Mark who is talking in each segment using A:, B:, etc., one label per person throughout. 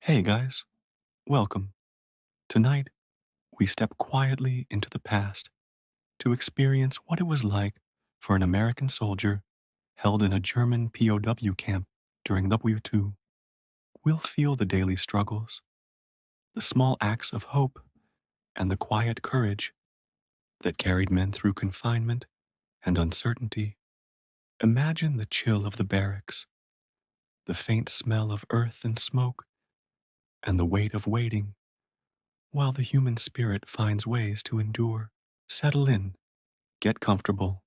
A: Hey guys, welcome. Tonight, we step quietly into the past to experience what it was like for an American soldier held in a German POW camp during WW2. We'll feel the daily struggles, the small acts of hope, and the quiet courage that carried men through confinement and uncertainty. Imagine the chill of the barracks, the faint smell of earth and smoke, and the weight of waiting while the human spirit finds ways to endure. Settle in, get comfortable,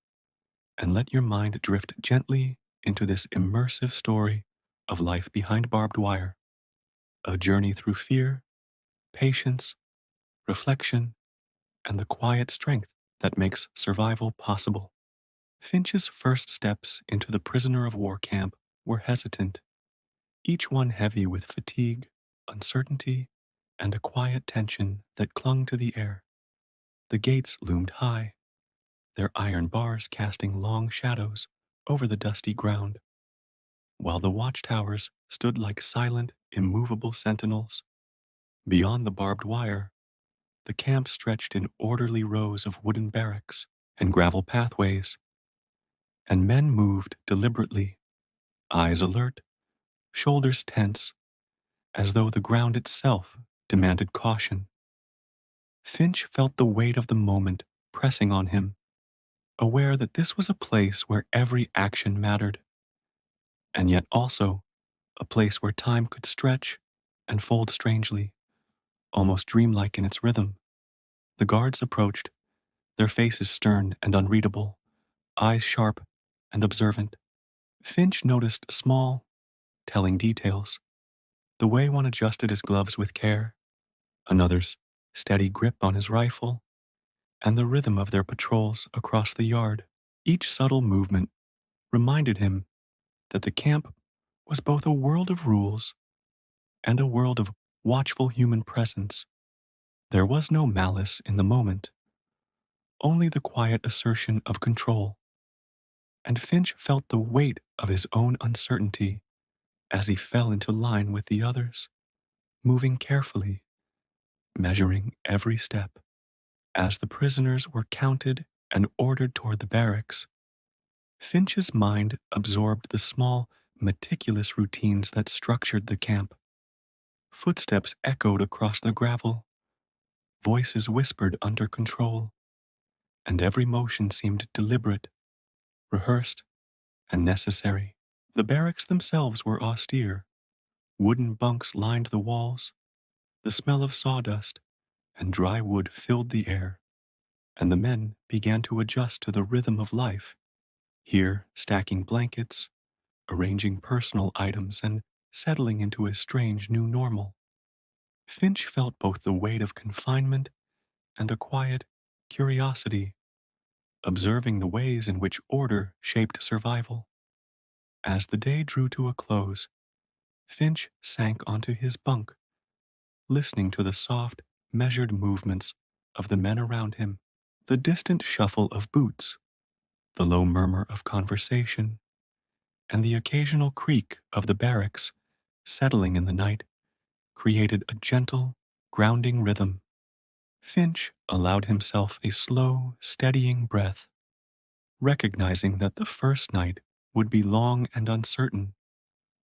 A: and let your mind drift gently into this immersive story of life behind barbed wire, a journey through fear, patience, reflection, and the quiet strength that makes survival possible. Finch's first steps into the prisoner of war camp were hesitant, each one heavy with fatigue, uncertainty, and a quiet tension that clung to the air. The gates loomed high, their iron bars casting long shadows over the dusty ground, while the watchtowers stood like silent, immovable sentinels. Beyond the barbed wire, the camp stretched in orderly rows of wooden barracks and gravel pathways, and men moved deliberately, eyes alert, shoulders tense, as though the ground itself demanded caution. Finch felt the weight of the moment pressing on him, aware that this was a place where every action mattered, and yet also a place where time could stretch and fold strangely, almost dreamlike in its rhythm. The guards approached, their faces stern and unreadable, eyes sharp and observant. Finch noticed small, telling details: the way one adjusted his gloves with care, another's steady grip on his rifle, and the rhythm of their patrols across the yard. Each subtle movement reminded him that the camp was both a world of rules and a world of watchful human presence. There was no malice in the moment, only the quiet assertion of control, and Finch felt the weight of his own uncertainty as he fell into line with the others, moving carefully, measuring every step. As the prisoners were counted and ordered toward the barracks, Finch's mind absorbed the small, meticulous routines that structured the camp. Footsteps echoed across the gravel, voices whispered under control, and every motion seemed deliberate, rehearsed, and necessary. The barracks themselves were austere. Wooden bunks lined the walls, the smell of sawdust and dry wood filled the air, and the men began to adjust to the rhythm of life, here stacking blankets, arranging personal items, and settling into a strange new normal. Finch felt both the weight of confinement and a quiet curiosity, observing the ways in which order shaped survival. As the day drew to a close, Finch sank onto his bunk, listening to the soft, measured movements of the men around him, the distant shuffle of boots, the low murmur of conversation, and the occasional creak of the barracks settling in the night created a gentle, grounding rhythm. Finch allowed himself a slow, steadying breath, recognizing that the first night would be long and uncertain,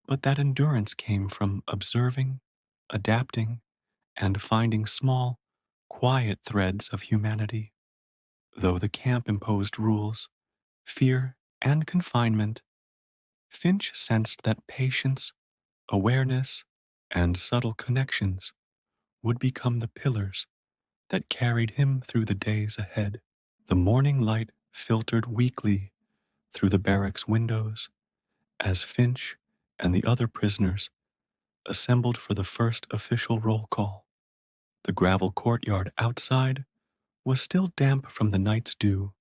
A: but that endurance came from observing, adapting, and finding small, quiet threads of humanity. Though the camp imposed rules, fear, and confinement, Finch sensed that patience, awareness, and subtle connections would become the pillars that carried him through the days ahead. The morning light filtered weakly through the barracks windows as Finch and the other prisoners assembled for the first official roll call. The gravel courtyard outside was still damp from the night's dew,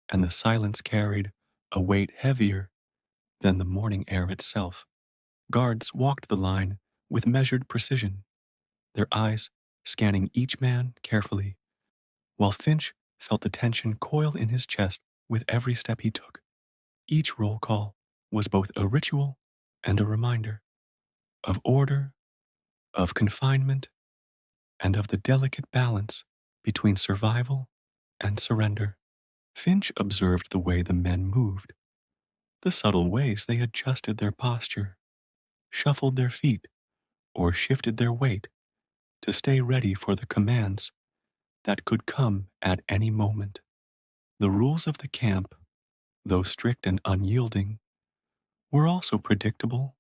A: and the silence carried a weight heavier than the morning air itself. Guards walked the line with measured precision, their eyes scanning each man carefully, while Finch felt the tension coil in his chest with every step he took. Each roll call was both a ritual and a reminder of order, of confinement, and of the delicate balance between survival and surrender. Finch observed the way the men moved, the subtle ways they adjusted their posture, shuffled their feet, or shifted their weight to stay ready for the commands that could come at any moment. The rules of the camp, though strict and unyielding, were also predictable,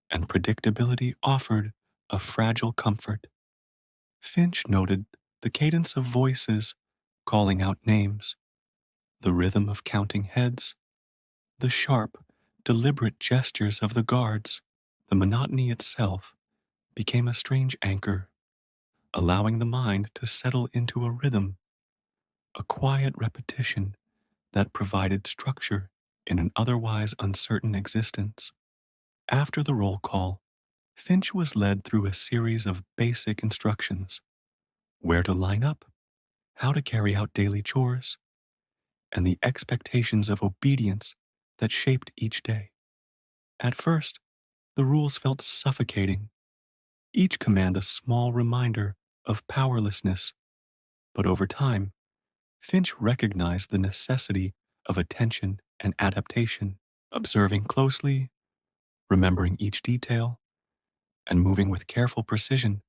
A: and predictability offered a fragile comfort. Finch noted the cadence of voices calling out names, the rhythm of counting heads, the sharp, deliberate gestures of the guards. The monotony itself became a strange anchor, allowing the mind to settle into a rhythm, a quiet repetition that provided structure in an otherwise uncertain existence. After the roll call, Finch was led through a series of basic instructions: where to line up, how to carry out daily chores, and the expectations of obedience that shaped each day. At first, the rules felt suffocating, each command a small reminder of powerlessness, but over time, Finch recognized the necessity of attention and adaptation, observing closely, remembering each detail, and moving with careful precision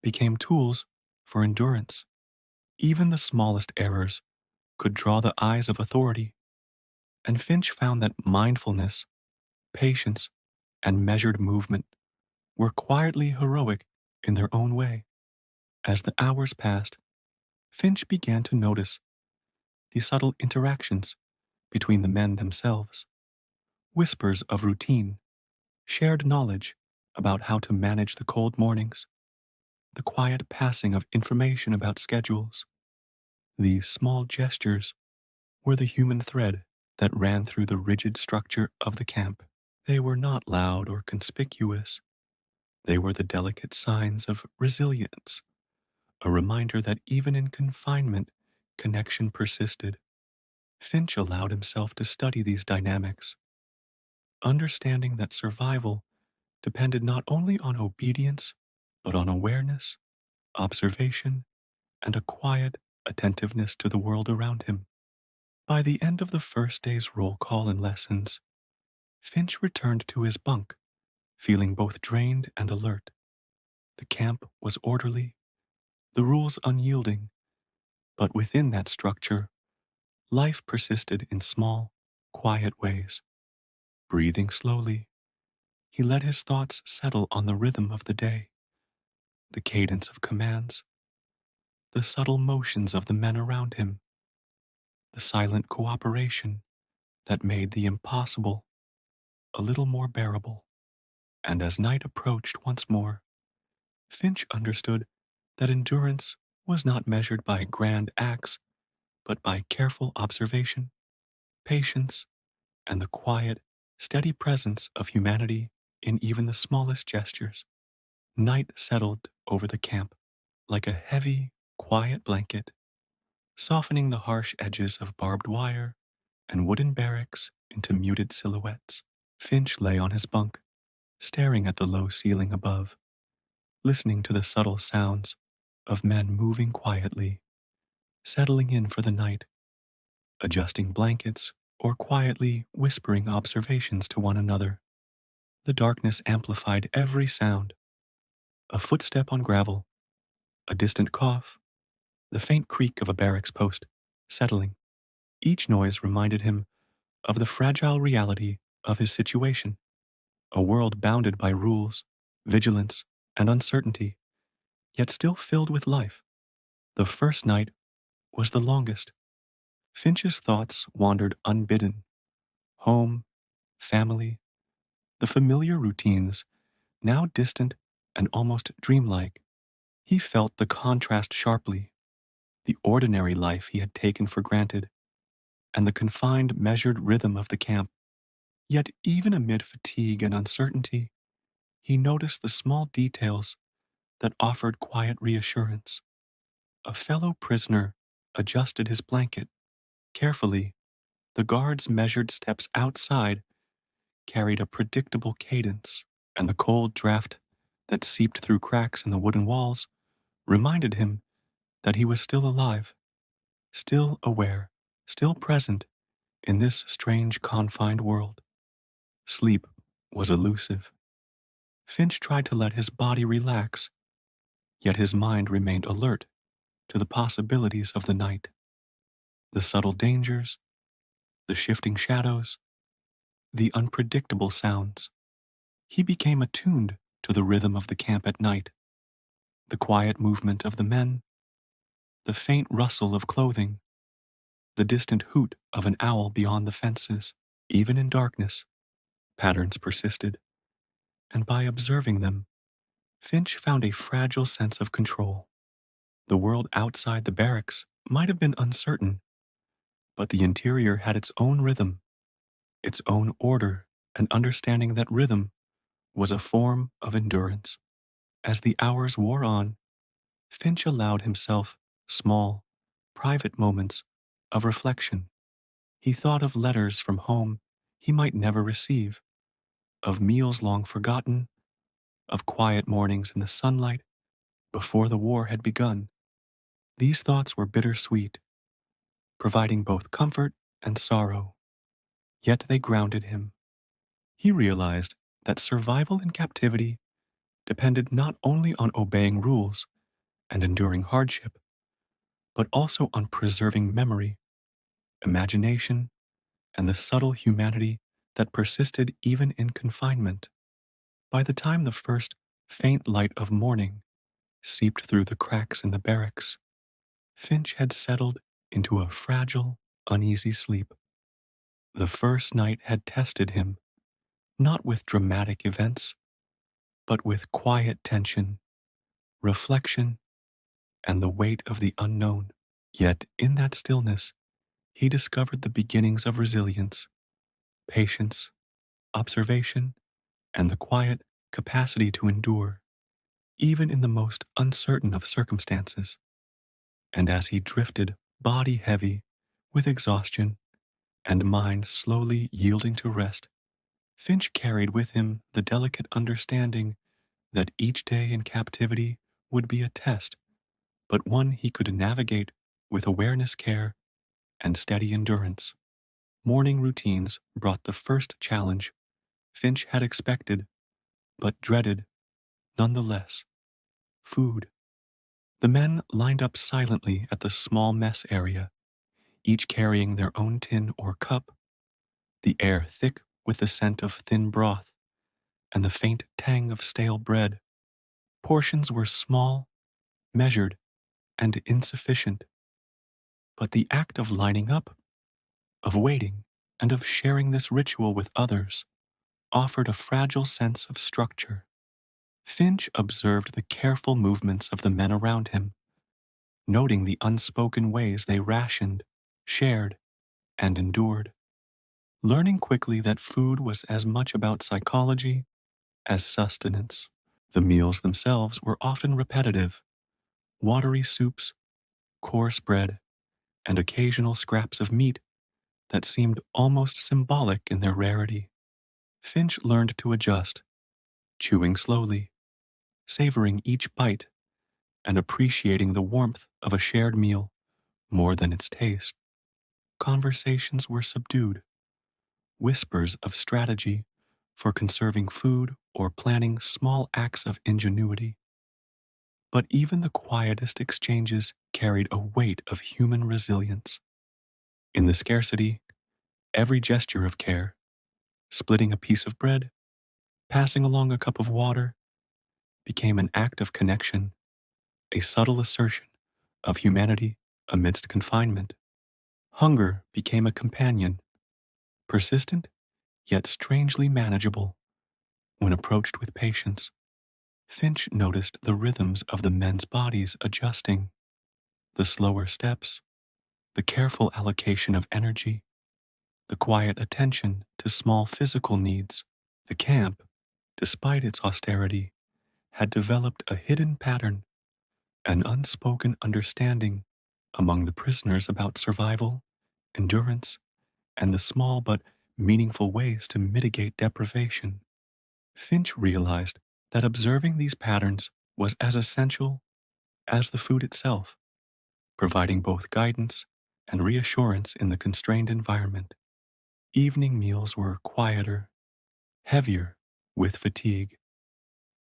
A: became tools for endurance. Even the smallest errors could draw the eyes of authority, and Finch found that mindfulness, patience, and measured movement were quietly heroic in their own way. As the hours passed, Finch began to notice the subtle interactions between the men themselves, whispers of routine, shared knowledge about how to manage the cold mornings, the quiet passing of information about schedules. These small gestures were the human thread that ran through the rigid structure of the camp. They were not loud or conspicuous. They were the delicate signs of resilience, a reminder that even in confinement, connection persisted. Finch allowed himself to study these dynamics, understanding that survival depended not only on obedience, but on awareness, observation, and a quiet attentiveness to the world around him. By the end of the first day's roll call and lessons, Finch returned to his bunk, feeling both drained and alert. The camp was orderly, the rules unyielding, but within that structure, life persisted in small, quiet ways. Breathing slowly, he let his thoughts settle on the rhythm of the day, the cadence of commands, the subtle motions of the men around him, the silent cooperation that made the impossible a little more bearable. And as night approached once more, Finch understood that endurance was not measured by grand acts, but by careful observation, patience, and the quiet, steady presence of humanity in even the smallest gestures. Night settled over the camp like a heavy, quiet blanket, softening the harsh edges of barbed wire and wooden barracks into muted silhouettes. Finch lay on his bunk, staring at the low ceiling above, listening to the subtle sounds of men moving quietly, settling in for the night, adjusting blankets, or quietly whispering observations to one another. The darkness amplified every sound: a footstep on gravel, a distant cough, the faint creak of a barracks post settling. Each noise reminded him of the fragile reality of his situation, a world bounded by rules, vigilance, and uncertainty, yet still filled with life. The first night was the longest. Finch's thoughts wandered unbidden: home, family, the familiar routines, now distant and almost dreamlike. He felt the contrast sharply: the ordinary life he had taken for granted, and the confined, measured rhythm of the camp. Yet, even amid fatigue and uncertainty, he noticed the small details that offered quiet reassurance. A fellow prisoner adjusted his blanket carefully. The guard's measured steps outside carried a predictable cadence, and the cold draft that seeped through cracks in the wooden walls reminded him that he was still alive, still aware, still present in this strange confined world. Sleep was elusive. Finch tried to let his body relax, yet his mind remained alert to the possibilities of the night, the subtle dangers, the shifting shadows, the unpredictable sounds. He became attuned to the rhythm of the camp at night, the quiet movement of the men, the faint rustle of clothing, the distant hoot of an owl beyond the fences. Even in darkness, patterns persisted, and by observing them, Finch found a fragile sense of control. The world outside the barracks might have been uncertain, but the interior had its own rhythm, its own order, and understanding that rhythm was a form of endurance. As the hours wore on, Finch allowed himself small, private moments of reflection. He thought of letters from home he might never receive, of meals long forgotten, of quiet mornings in the sunlight before the war had begun. These thoughts were bittersweet, providing both comfort and sorrow, yet they grounded him. He realized that survival in captivity depended not only on obeying rules and enduring hardship, but also on preserving memory, imagination, and the subtle humanity that persisted even in confinement. By the time the first faint light of morning seeped through the cracks in the barracks, Finch had settled into a fragile, uneasy sleep. The first night had tested him, not with dramatic events, but with quiet tension, reflection, and the weight of the unknown. Yet in that stillness, he discovered the beginnings of resilience, patience, observation, and the quiet capacity to endure, even in the most uncertain of circumstances. And as he drifted, body heavy with exhaustion and mind slowly yielding to rest, Finch carried with him the delicate understanding that each day in captivity would be a test, but one he could navigate with awareness, care, and steady endurance. Morning routines brought the first challenge Finch had expected, but dreaded nonetheless: food. The men lined up silently at the small mess area, each carrying their own tin or cup, the air thick with the scent of thin broth and the faint tang of stale bread. Portions were small, measured, and insufficient, but the act of lining up, of waiting, and of sharing this ritual with others offered a fragile sense of structure. Finch observed the careful movements of the men around him, noting the unspoken ways they rationed, shared, and endured, learning quickly that food was as much about psychology as sustenance. The meals themselves were often repetitive: watery soups, coarse bread, and occasional scraps of meat that seemed almost symbolic in their rarity. Finch learned to adjust, chewing slowly, savoring each bite, and appreciating the warmth of a shared meal more than its taste. Conversations were subdued, whispers of strategy for conserving food or planning small acts of ingenuity. But even the quietest exchanges carried a weight of human resilience. In the scarcity, every gesture of care, splitting a piece of bread, passing along a cup of water, became an act of connection, a subtle assertion of humanity amidst confinement. Hunger became a companion, persistent yet strangely manageable when approached with patience. Finch noticed the rhythms of the men's bodies adjusting, the slower steps, the careful allocation of energy, the quiet attention to small physical needs. The camp, despite its austerity, had developed a hidden pattern, an unspoken understanding among the prisoners about survival, endurance, and the small but meaningful ways to mitigate deprivation. Finch realized that observing these patterns was as essential as the food itself, providing both guidance and reassurance in the constrained environment. Evening meals were quieter, heavier with fatigue,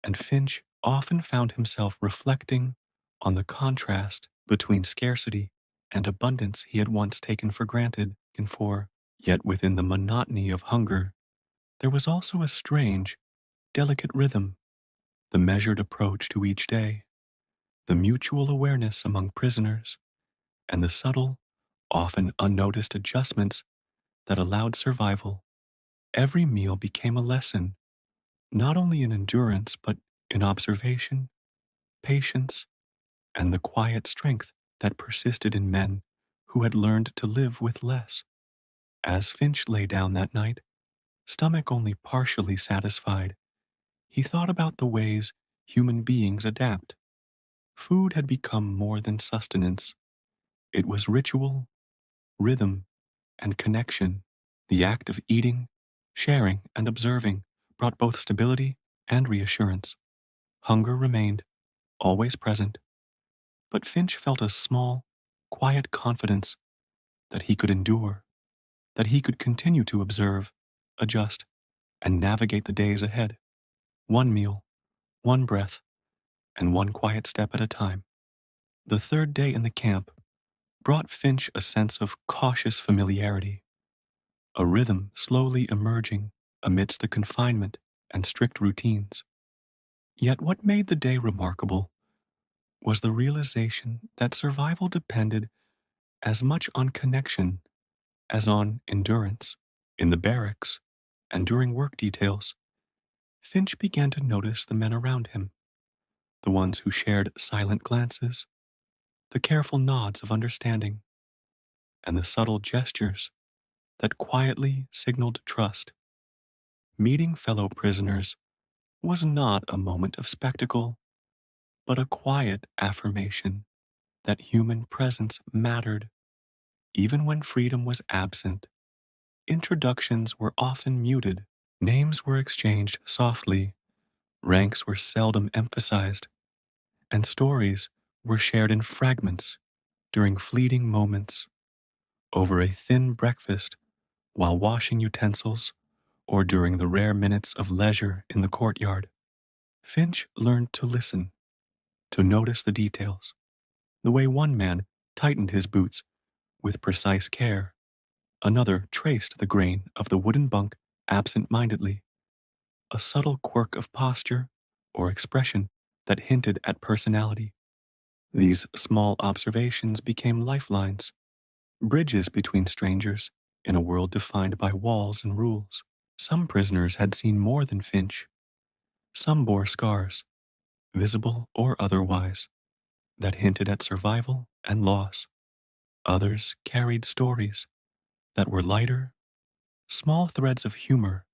A: and Finch often found himself reflecting on the contrast between scarcity and abundance he had once taken for granted and for. Yet within the monotony of hunger, there was also a strange, delicate rhythm, the measured approach to each day, the mutual awareness among prisoners, and the subtle, often unnoticed adjustments that allowed survival. Every meal became a lesson, not only in endurance, but in observation, patience, and the quiet strength that persisted in men who had learned to live with less. As Finch lay down that night, stomach only partially satisfied, he thought about the ways human beings adapt. Food had become more than sustenance. It was ritual, rhythm, and connection. The act of eating, sharing, and observing brought both stability and reassurance. Hunger remained, always present, but Finch felt a small, quiet confidence that he could endure, that he could continue to observe, adjust, and navigate the days ahead, one meal, one breath, and one quiet step at a time. The third day in the camp brought Finch a sense of cautious familiarity, a rhythm slowly emerging amidst the confinement and strict routines. Yet what made the day remarkable was the realization that survival depended as much on connection as on endurance. In the barracks and during work details, Finch began to notice the men around him, the ones who shared silent glances, the careful nods of understanding, and the subtle gestures that quietly signaled trust. Meeting fellow prisoners was not a moment of spectacle, but a quiet affirmation that human presence mattered, even when freedom was absent. Introductions were often muted, names were exchanged softly, ranks were seldom emphasized, and stories were shared in fragments during fleeting moments over a thin breakfast while washing utensils or during the rare minutes of leisure in the courtyard. Finch learned to listen, to notice the details, the way one man tightened his boots with precise care, another traced the grain of the wooden bunk absent-mindedly, a subtle quirk of posture or expression that hinted at personality. These small observations became lifelines, bridges between strangers in a world defined by walls and rules. Some prisoners had seen more than Finch. Some bore scars, visible or otherwise, that hinted at survival and loss. Others carried stories that were lighter, small threads of humor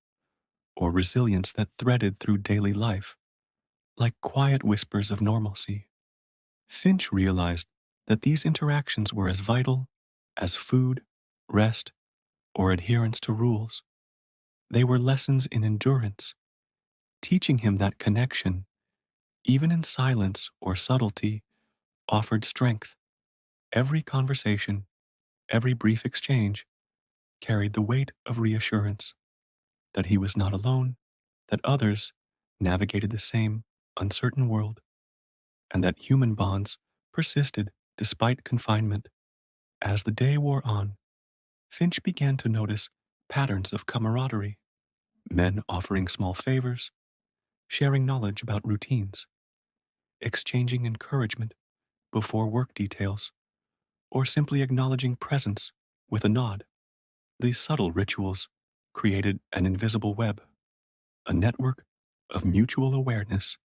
A: or resilience that threaded through daily life, like quiet whispers of normalcy. Finch realized that these interactions were as vital as food, rest, or adherence to rules. They were lessons in endurance, teaching him that connection, even in silence or subtlety, offered strength. Every conversation, every brief exchange, carried the weight of reassurance that he was not alone, that others navigated the same uncertain world, and that human bonds persisted despite confinement. As the day wore on, Finch began to notice patterns of camaraderie, men offering small favors, sharing knowledge about routines, exchanging encouragement before work details, or simply acknowledging presence with a nod. These subtle rituals created an invisible web, a network of mutual awareness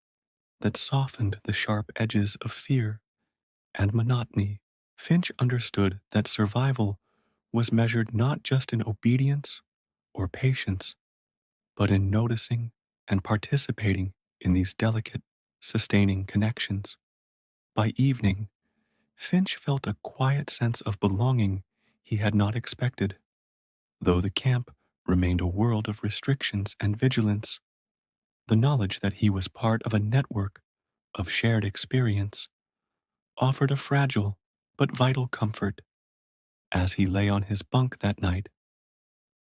A: that softened the sharp edges of fear and monotony. Finch understood that survival was measured not just in obedience or patience, but in noticing and participating in these delicate, sustaining connections. By evening, Finch felt a quiet sense of belonging he had not expected. Though the camp remained a world of restrictions and vigilance, The knowledge that he was part of a network of shared experience offered a fragile but vital comfort as he lay on his bunk that night,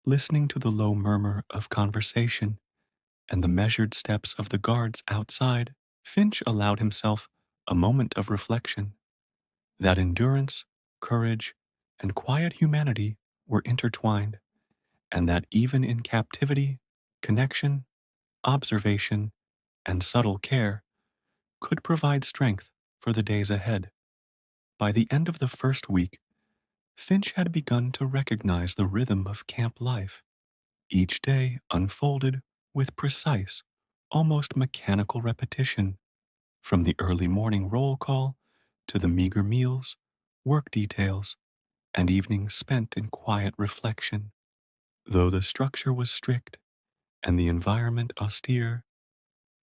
A: listening to the low murmur of conversation and the measured steps of the guards outside. Finch allowed himself a moment of reflection that endurance, courage, and quiet humanity were intertwined, and that even in captivity, connection, observation, and subtle care could provide strength for the days ahead. By the end of the first week, Finch had begun to recognize the rhythm of camp life. Each day unfolded with precise, almost mechanical repetition, from the early morning roll call to the meager meals, work details, and evenings spent in quiet reflection. Though the structure was strict and the environment austere,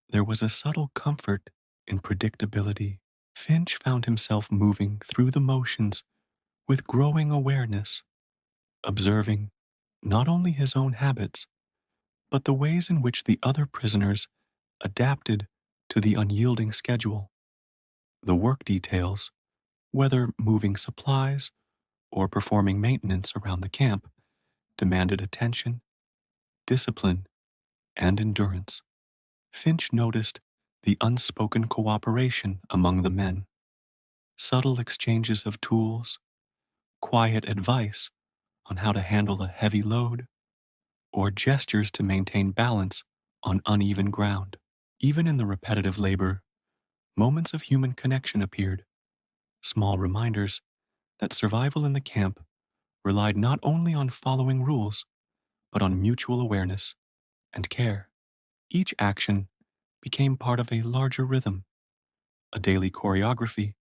A: there was a subtle comfort in predictability. Finch found himself moving through the motions with growing awareness, observing not only his own habits, but the ways in which the other prisoners adapted to the unyielding schedule. The work details, whether moving supplies or performing maintenance around the camp, demanded attention, discipline, and endurance. Finch noticed the unspoken cooperation among the men, subtle exchanges of tools, quiet advice on how to handle a heavy load, or gestures to maintain balance on uneven ground. Even in the repetitive labor, moments of human connection appeared, small reminders that survival in the camp relied not only on following rules, but on mutual awareness and care. Each action became part of a larger rhythm, a daily choreography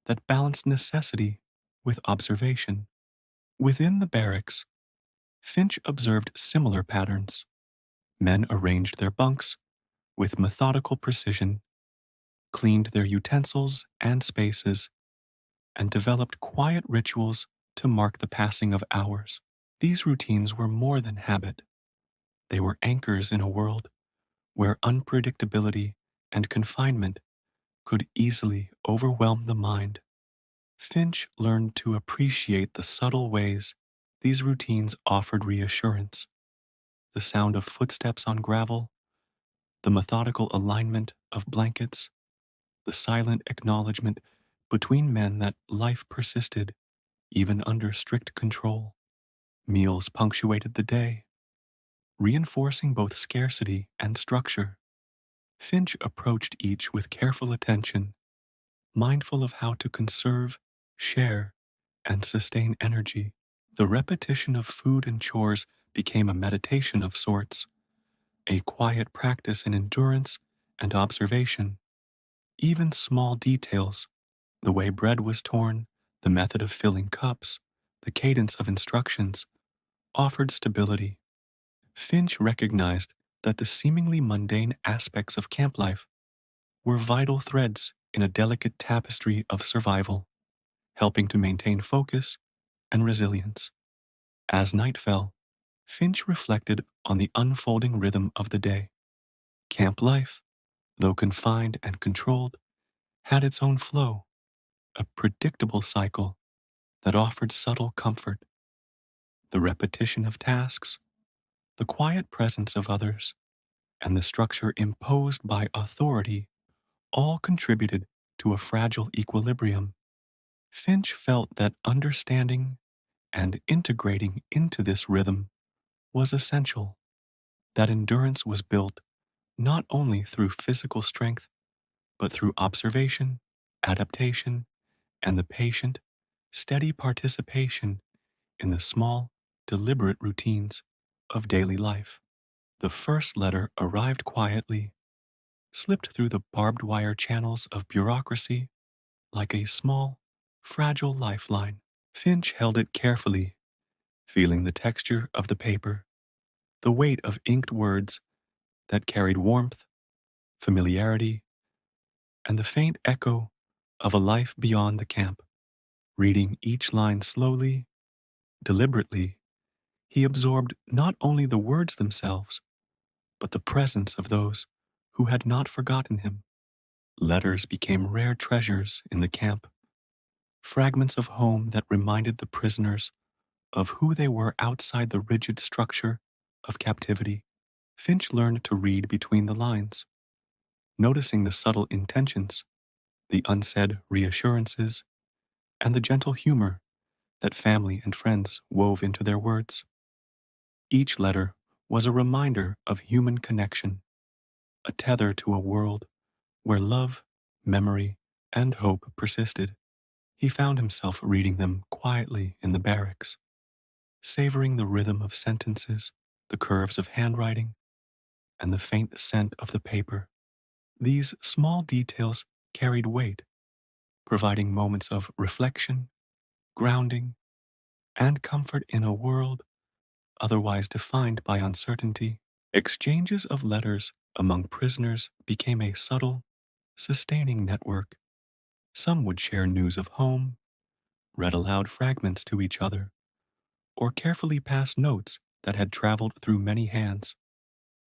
A: that balanced necessity with observation. Within the barracks, Finch observed similar patterns. Men arranged their bunks with methodical precision, cleaned their utensils and spaces, and developed quiet rituals to mark the passing of hours. These routines were more than habit. They were anchors in a world where unpredictability and confinement could easily overwhelm the mind. Finch learned to appreciate the subtle ways these routines offered reassurance. The sound of footsteps on gravel, the methodical alignment of blankets, the silent acknowledgement between men that life persisted even under strict control. Meals punctuated the day, reinforcing both scarcity and structure. Finch approached each with careful attention, mindful of how to conserve, share, and sustain energy. The repetition of food and chores became a meditation of sorts, a quiet practice in endurance and observation. Even small details, the way bread was torn, the method of filling cups, the cadence of instructions, offered stability. Finch recognized that the seemingly mundane aspects of camp life were vital threads in a delicate tapestry of survival, helping to maintain focus and resilience. As night fell, Finch reflected on the unfolding rhythm of the day. Camp life, though confined and controlled, had its own flow, a predictable cycle that offered subtle comfort. The repetition of tasks, the quiet presence of others, and the structure imposed by authority all contributed to a fragile equilibrium. Finch felt that understanding and integrating into this rhythm was essential, that endurance was built not only through physical strength, but through observation, adaptation, and the patient, steady participation in the small, deliberate routines of daily life. The first letter arrived quietly, slipped through the barbed wire channels of bureaucracy like a small, fragile lifeline. Finch held it carefully, feeling the texture of the paper, the weight of inked words that carried warmth, familiarity, and the faint echo of a life beyond the camp. Reading each line slowly, deliberately, he absorbed not only the words themselves, but the presence of those who had not forgotten him. Letters became rare treasures in the camp, fragments of home that reminded the prisoners of who they were outside the rigid structure of captivity. Finch learned to read between the lines, noticing the subtle intentions, the unsaid reassurances, and the gentle humor that family and friends wove into their words. Each letter was a reminder of human connection, a tether to a world where love, memory, and hope persisted. He found himself reading them quietly in the barracks, savoring the rhythm of sentences, the curves of handwriting, and the faint scent of the paper. These small details carried weight, providing moments of reflection, grounding, and comfort in a world otherwise defined by uncertainty. Exchanges of letters among prisoners became a subtle, sustaining network. Some would share news of home, read aloud fragments to each other, or carefully pass notes that had traveled through many hands.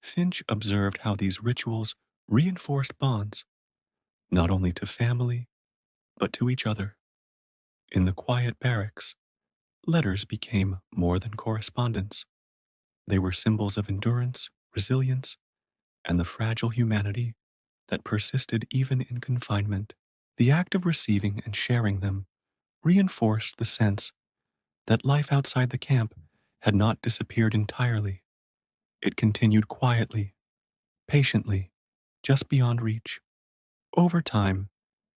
A: Finch observed how these rituals reinforced bonds, not only to family, but to each other. In the quiet barracks, letters became more than correspondence. They were symbols of endurance, resilience, and the fragile humanity that persisted even in confinement. The act of receiving and sharing them reinforced the sense that life outside the camp had not disappeared entirely. It continued quietly, patiently, just beyond reach. Over time,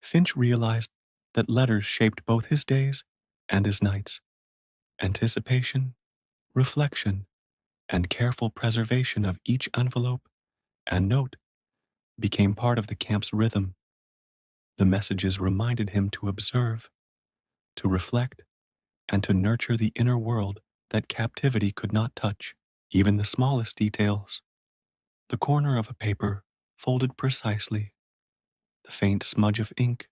A: Finch realized that letters shaped both his days and his nights. Anticipation, reflection, and careful preservation of each envelope and note became part of the camp's rhythm. The messages reminded him to observe, to reflect, and to nurture the inner world that captivity could not touch. Even the smallest details, the corner of a paper folded precisely, the faint smudge of ink,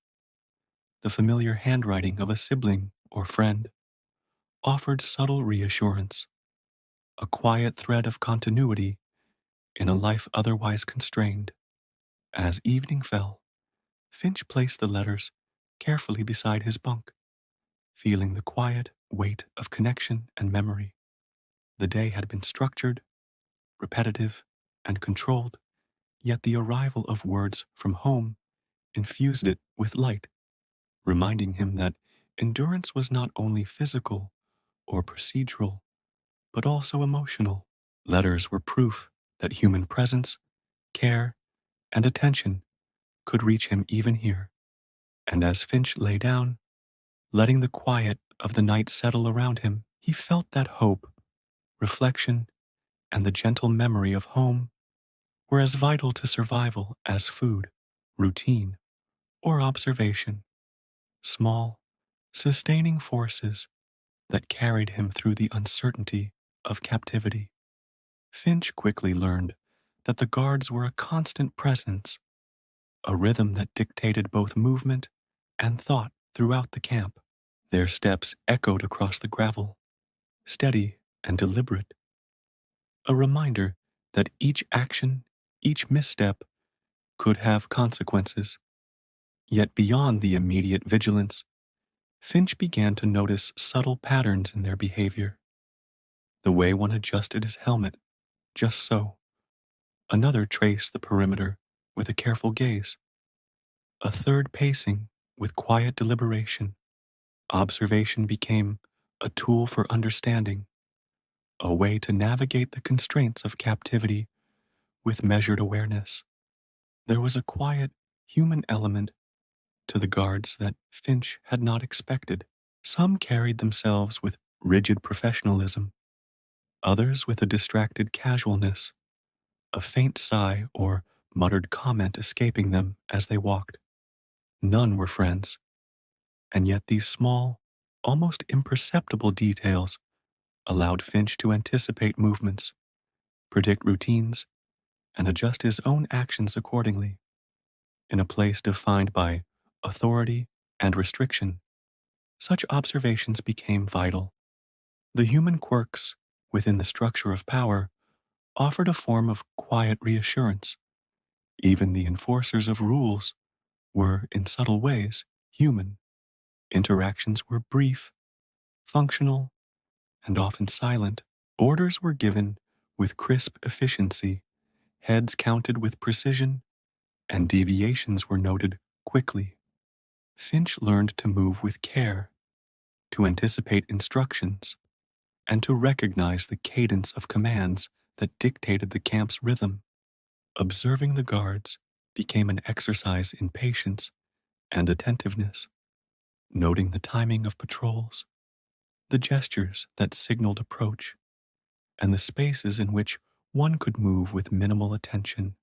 A: the familiar handwriting of a sibling or friend, offered subtle reassurance, a quiet thread of continuity in a life otherwise constrained. As evening fell, Finch placed the letters carefully beside his bunk, feeling the quiet weight of connection and memory. The day had been structured, repetitive, and controlled, yet the arrival of words from home infused it with light, reminding him that endurance was not only physical or procedural, but also emotional. Letters were proof that human presence, care, and attention could reach him even here. And as Finch lay down, letting the quiet of the night settle around him, he felt that hope, reflection, and the gentle memory of home were as vital to survival as food, routine, or observation. Small, sustaining forces that carried him through the uncertainty of captivity. Finch quickly learned that the guards were a constant presence, a rhythm that dictated both movement and thought throughout the camp. Their steps echoed across the gravel, steady and deliberate, a reminder that each action, each misstep, could have consequences. Yet beyond the immediate vigilance, Finch began to notice subtle patterns in their behavior. The way one adjusted his helmet, just so. Another traced the perimeter with a careful gaze. A third pacing with quiet deliberation. Observation became a tool for understanding, a way to navigate the constraints of captivity with measured awareness. There was a quiet, human element to the guards that Finch had not expected. Some carried themselves with rigid professionalism, others with a distracted casualness, a faint sigh or muttered comment escaping them as they walked. None were friends, and yet these small, almost imperceptible details allowed Finch to anticipate movements, predict routines, and adjust his own actions accordingly. In a place defined by authority and restriction, such observations became vital. The human quirks within the structure of power offered a form of quiet reassurance, Even the enforcers of rules were, in subtle ways, human. Interactions were brief, functional, and often silent. Orders were given with crisp efficiency, heads counted with precision, and deviations were noted quickly. Finch learned to move with care, to anticipate instructions, and to recognize the cadence of commands that dictated the camp's rhythm. Observing the guards became an exercise in patience and attentiveness, noting the timing of patrols, the gestures that signaled approach, and the spaces in which one could move with minimal attention.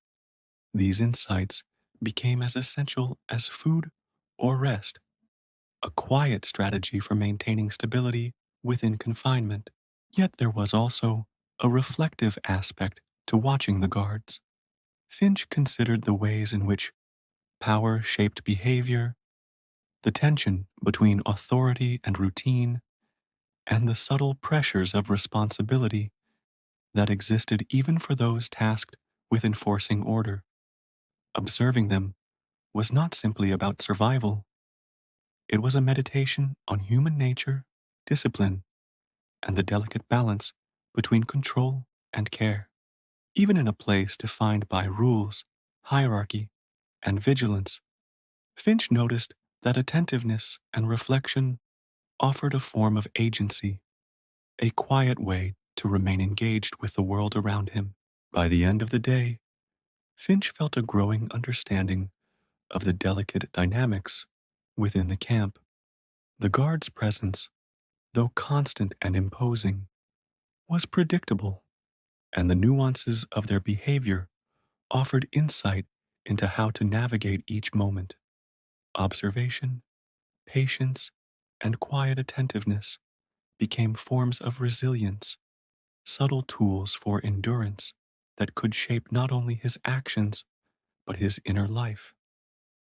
A: These insights became as essential as food or rest, a quiet strategy for maintaining stability within confinement. Yet there was also a reflective aspect to watching the guards. Finch considered the ways in which power shaped behavior, the tension between authority and routine, and the subtle pressures of responsibility that existed even for those tasked with enforcing order. Observing them was not simply about survival, it was a meditation on human nature, discipline, and the delicate balance between control and care. Even in a place defined by rules, hierarchy, and vigilance, Finch noticed that attentiveness and reflection offered a form of agency, a quiet way to remain engaged with the world around him. By the end of the day, Finch felt a growing understanding of the delicate dynamics within the camp. The guard's presence, though constant and imposing, was predictable, and the nuances of their behavior offered insight into how to navigate each moment. Observation, patience, and quiet attentiveness became forms of resilience, subtle tools for endurance that could shape not only his actions, but his inner life.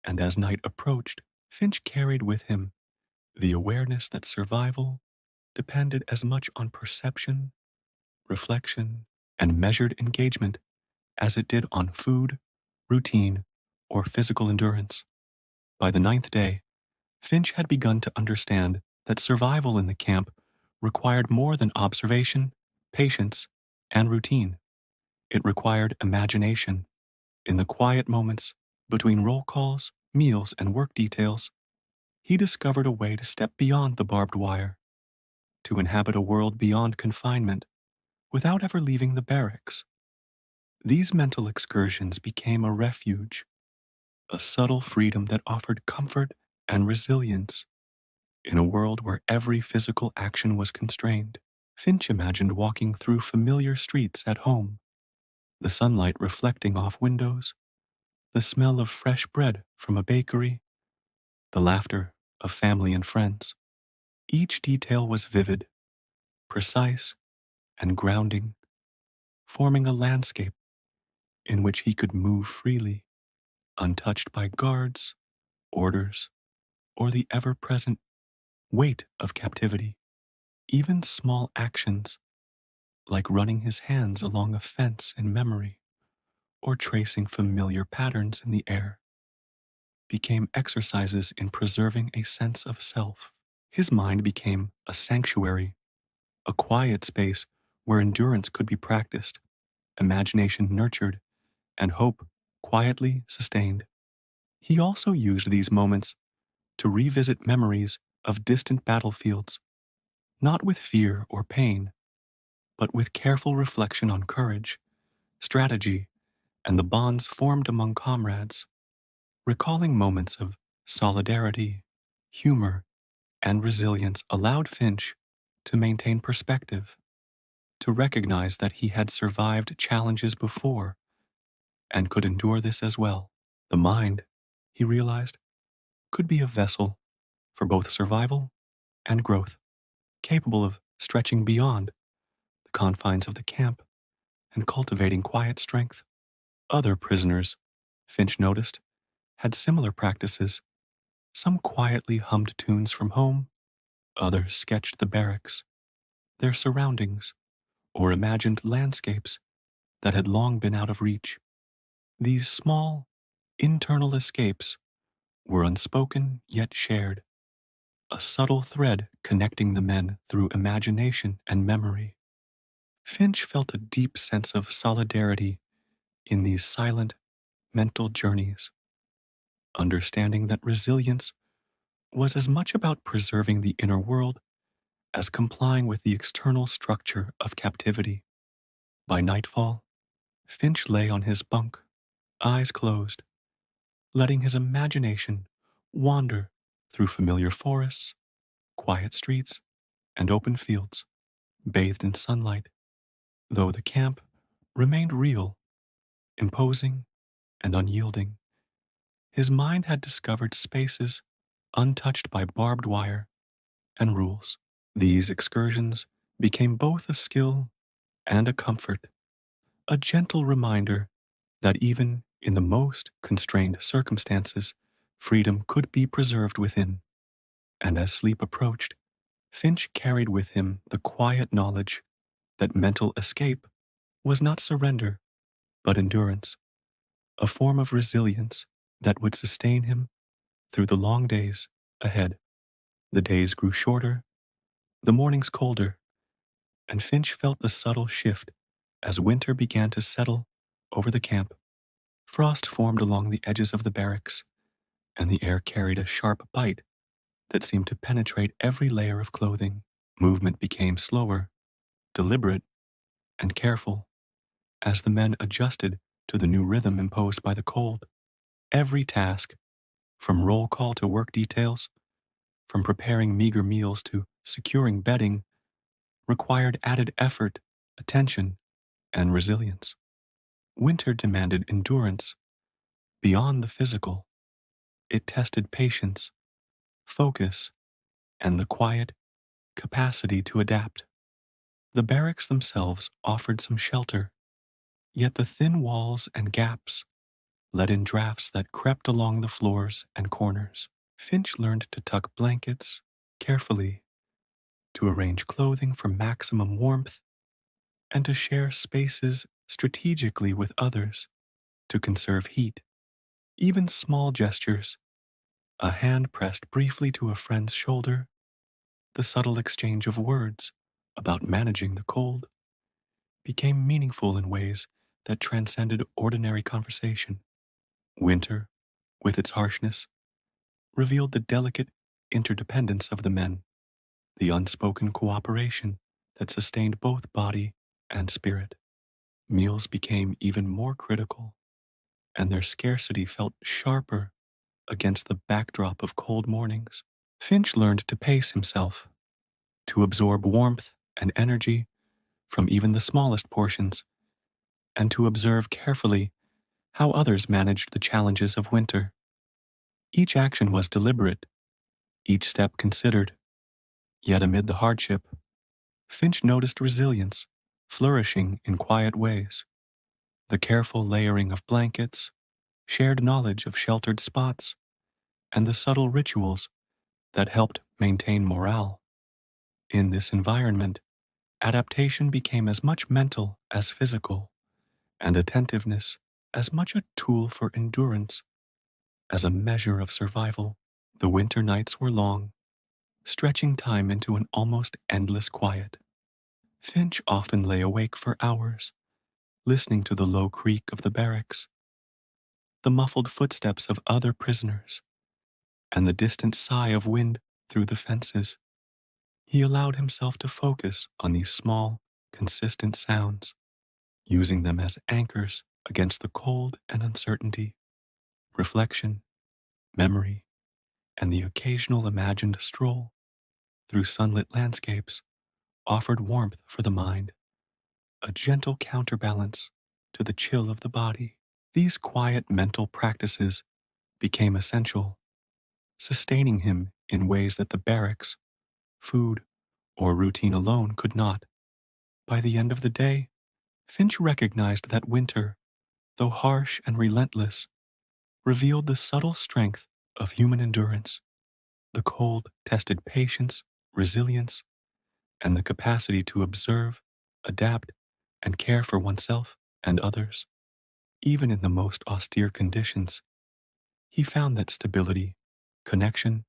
A: And as night approached, Finch carried with him the awareness that survival depended as much on perception, reflection, and measured engagement as it did on food, routine, or physical endurance. By the ninth day, Finch had begun to understand that survival in the camp required more than observation, patience, and routine. It required imagination. In the quiet moments between roll calls, meals, and work details, he discovered a way to step beyond the barbed wire, to inhabit a world beyond confinement without ever leaving the barracks. These mental excursions became a refuge, a subtle freedom that offered comfort and resilience in a world where every physical action was constrained. Finch imagined walking through familiar streets at home, the sunlight reflecting off windows, the smell of fresh bread from a bakery, the laughter of family and friends. Each detail was vivid, precise, and grounding, forming a landscape in which he could move freely, untouched by guards, orders, or the ever present weight of captivity. Even small actions, like running his hands along a fence in memory or tracing familiar patterns in the air, became exercises in preserving a sense of self. His mind became a sanctuary, a quiet space where endurance could be practiced, imagination nurtured, and hope quietly sustained. He also used these moments to revisit memories of distant battlefields, not with fear or pain, but with careful reflection on courage, strategy, and the bonds formed among comrades. Recalling moments of solidarity, humor, and resilience allowed Finch to maintain perspective, to recognize that he had survived challenges before and could endure this as well. The mind, he realized, could be a vessel for both survival and growth, capable of stretching beyond the confines of the camp and cultivating quiet strength. Other prisoners, Finch noticed, had similar practices. Some quietly hummed tunes from home, others sketched the barracks, their surroundings, or imagined landscapes that had long been out of reach. These small, internal escapes were unspoken yet shared, a subtle thread connecting the men through imagination and memory. Finch felt a deep sense of solidarity in these silent mental journeys, understanding that resilience was as much about preserving the inner world as complying with the external structure of captivity. By nightfall, Finch lay on his bunk, eyes closed, letting his imagination wander through familiar forests, quiet streets, and open fields, bathed in sunlight, though the camp remained real, imposing, and unyielding. His mind had discovered spaces untouched by barbed wire and rules. These excursions became both a skill and a comfort, a gentle reminder that even in the most constrained circumstances, freedom could be preserved within. And as sleep approached, Finch carried with him the quiet knowledge that mental escape was not surrender, but endurance, a form of resilience that would sustain him through the long days ahead. The days grew shorter, the mornings colder, and Finch felt the subtle shift as winter began to settle over the camp. Frost formed along the edges of the barracks, and the air carried a sharp bite that seemed to penetrate every layer of clothing. Movement became slower, deliberate, and careful as the men adjusted to the new rhythm imposed by the cold. Every task, from roll call to work details, from preparing meager meals to securing bedding, required added effort, attention, and resilience. Winter demanded endurance beyond the physical. It tested patience, focus, and the quiet capacity to adapt. The barracks themselves offered some shelter, yet the thin walls and gaps let in drafts that crept along the floors and corners. Finch learned to tuck blankets carefully, to arrange clothing for maximum warmth, and to share spaces strategically with others to conserve heat. Even small gestures, a hand pressed briefly to a friend's shoulder, the subtle exchange of words about managing the cold, became meaningful in ways that transcended ordinary conversation. Winter, with its harshness, revealed the delicate interdependence of the men, the unspoken cooperation that sustained both body and spirit. Meals became even more critical, and their scarcity felt sharper against the backdrop of cold mornings. Finch learned to pace himself, to absorb warmth and energy from even the smallest portions, and to observe carefully how others managed the challenges of winter. Each action was deliberate, each step considered, yet amid the hardship, Finch noticed resilience flourishing in quiet ways. The careful layering of blankets, shared knowledge of sheltered spots, and the subtle rituals that helped maintain morale. In this environment, adaptation became as much mental as physical, and attentiveness as much a tool for endurance as a measure of survival. The winter nights were long, stretching time into an almost endless quiet. Finch often lay awake for hours, listening to the low creak of the barracks, the muffled footsteps of other prisoners, and the distant sigh of wind through the fences. He allowed himself to focus on these small, consistent sounds, using them as anchors against the cold and uncertainty. Reflection, memory, and the occasional imagined stroll through sunlit landscapes offered warmth for the mind, a gentle counterbalance to the chill of the body. These quiet mental practices became essential, sustaining him in ways that the barracks, food, or routine alone could not. By the end of the day, Finch recognized that winter, though harsh and relentless, revealed the subtle strength of human endurance. The cold tested patience, resilience, and the capacity to observe, adapt, and care for oneself and others. Even in the most austere conditions, he found that stability, connection,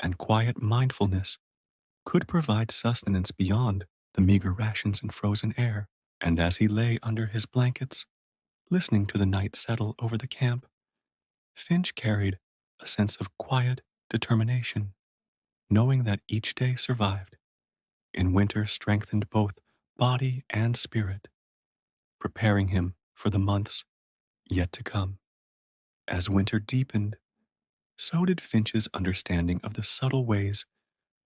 A: and quiet mindfulness could provide sustenance beyond the meager rations and frozen air. And as he lay under his blankets, listening to the night settle over the camp, Finch carried a sense of quiet determination, knowing that each day survived in winter strengthened both body and spirit, preparing him for the months yet to come. As winter deepened, so did Finch's understanding of the subtle ways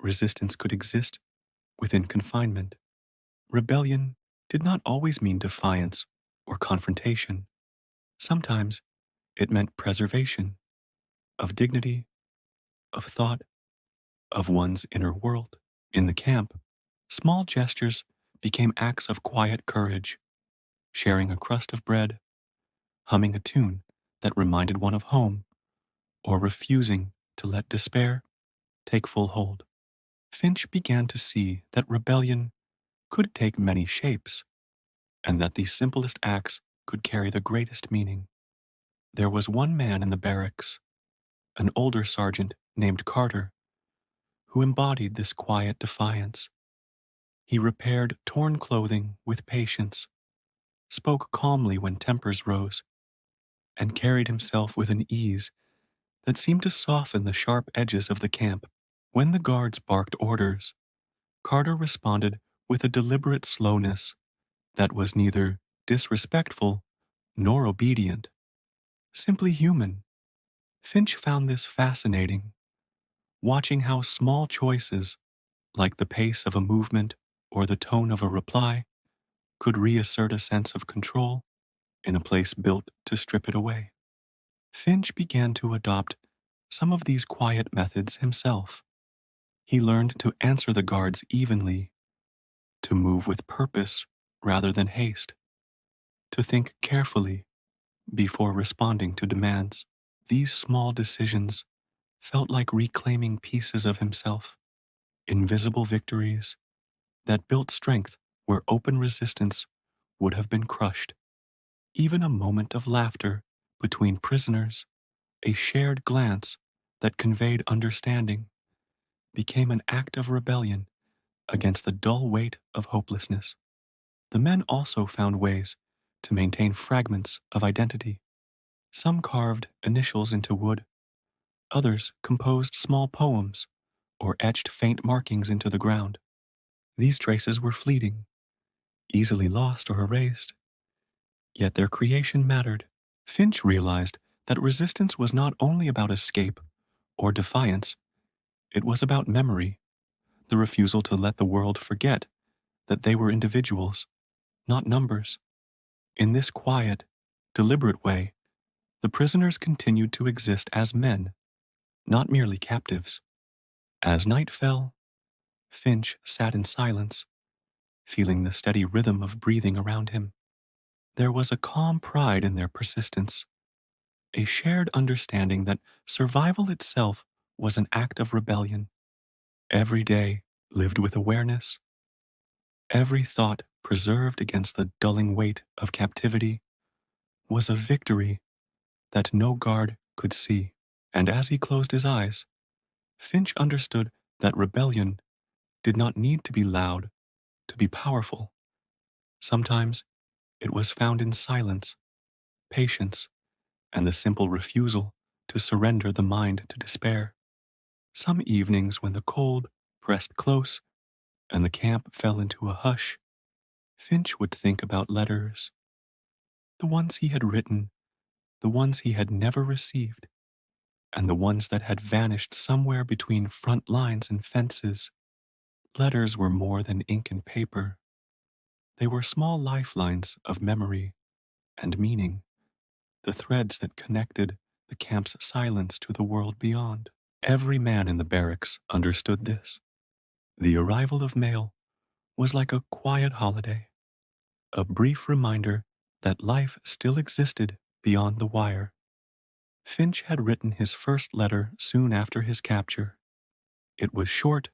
A: resistance could exist within confinement. Rebellion did not always mean defiance or confrontation. Sometimes it meant preservation of dignity, of thought, of one's inner world. In the camp, small gestures became acts of quiet courage, sharing a crust of bread, humming a tune that reminded one of home, or refusing to let despair take full hold. Finch began to see that rebellion could take many shapes, and that the simplest acts could carry the greatest meaning. There was one man in the barracks, an older sergeant named Carter, who embodied this quiet defiance. He repaired torn clothing with patience, spoke calmly when tempers rose, and carried himself with an ease that seemed to soften the sharp edges of the camp. When the guards barked orders, Carter responded with a deliberate slowness that was neither disrespectful nor obedient, simply human. Finch found this fascinating, watching how small choices, like the pace of a movement or the tone of a reply, could reassert a sense of control in a place built to strip it away. Finch began to adopt some of these quiet methods himself. He learned to answer the guards evenly, to move with purpose rather than haste, to think carefully before responding to demands. These small decisions felt like reclaiming pieces of himself, invisible victories that built strength where open resistance would have been crushed. Even a moment of laughter between prisoners, a shared glance that conveyed understanding, became an act of rebellion against the dull weight of hopelessness. The men also found ways to maintain fragments of identity. Some carved initials into wood, others composed small poems or etched faint markings into the ground. These traces were fleeting, easily lost or erased, yet their creation mattered. Finch realized that resistance was not only about escape or defiance, it was about memory, the refusal to let the world forget that they were individuals, not numbers. In this quiet, deliberate way, the prisoners continued to exist as men, not merely captives. As night fell, Finch sat in silence, feeling the steady rhythm of breathing around him. There was a calm pride in their persistence, a shared understanding that survival itself was an act of rebellion. Every day lived with awareness, every thought preserved against the dulling weight of captivity was a victory that no guard could see. And as he closed his eyes, Finch understood that rebellion did not need to be loud to be powerful. Sometimes it was found in silence, patience, and the simple refusal to surrender the mind to despair. Some evenings when the cold pressed close and the camp fell into a hush, Finch would think about letters, the ones he had written, the ones he had never received, and the ones that had vanished somewhere between front lines and fences. Letters were more than ink and paper. They were small lifelines of memory and meaning, the threads that connected the camp's silence to the world beyond. Every man in the barracks understood this. The arrival of mail was like a quiet holiday, a brief reminder that life still existed beyond the wire. Finch had written his first letter soon after his capture. It was short,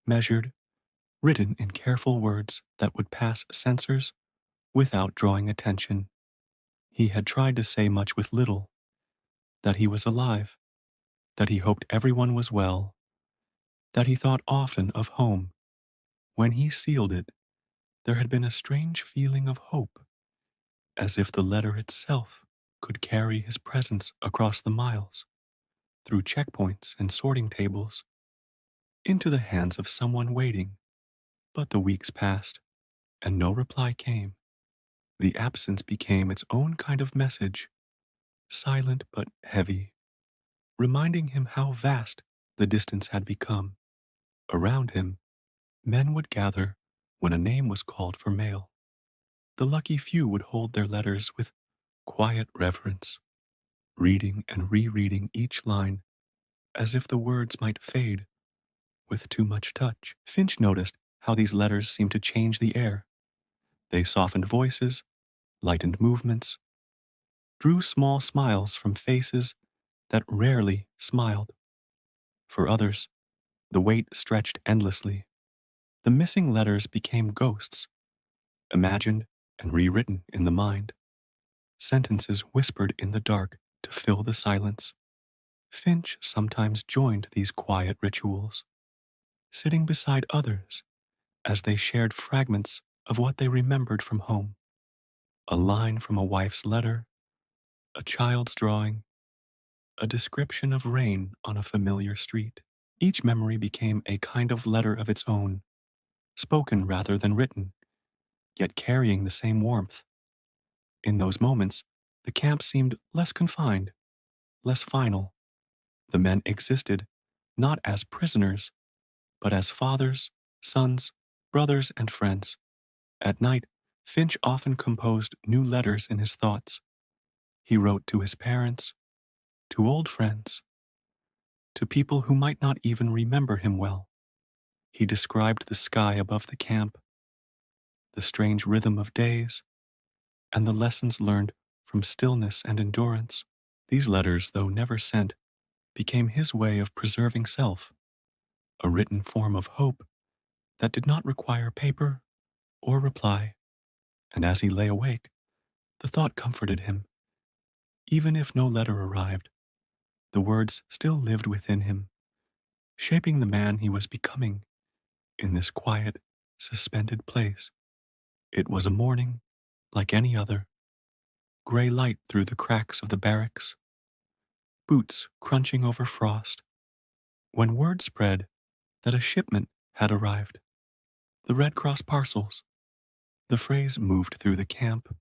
A: measured, written in careful words that would pass censors without drawing attention. He had tried to say much with little, that he was alive, that he hoped everyone was well, that he thought often of home. When he sealed it, there had been a strange feeling of hope, as if the letter itself could carry his presence across the miles, through checkpoints and sorting tables, into the hands of someone waiting. But the weeks passed, and no reply came. The absence became its own kind of message, silent but heavy, reminding him how vast the distance had become. Around him, men would gather when a name was called for mail. The lucky few would hold their letters with quiet reverence, reading and rereading each line as if the words might fade with too much touch. Finch noticed how these letters seemed to change the air. They softened voices, lightened movements, drew small smiles from faces that rarely smiled. For others, the wait stretched endlessly. The missing letters became ghosts, imagined and rewritten in the mind, sentences whispered in the dark to fill the silence. Finch sometimes joined these quiet rituals, sitting beside others as they shared fragments of what they remembered from home. A line from a wife's letter, a child's drawing, a description of rain on a familiar street. Each memory became a kind of letter of its own, spoken rather than written, yet carrying the same warmth. In those moments, the camp seemed less confined, less final. The men existed not as prisoners, but as fathers, sons, brothers, and friends. At night, Finch often composed new letters in his thoughts. He wrote to his parents, to old friends, to people who might not even remember him well. He described the sky above the camp, the strange rhythm of days, and the lessons learned from stillness and endurance. These letters, though never sent, became his way of preserving self, a written form of hope that did not require paper or reply. And as he lay awake, the thought comforted him. Even if no letter arrived, the words still lived within him, shaping the man he was becoming in this quiet, suspended place. It was a morning like any other, gray light through the cracks of the barracks, boots crunching over frost, when word spread that a shipment had arrived. The Red Cross parcels. The phrase moved through the camp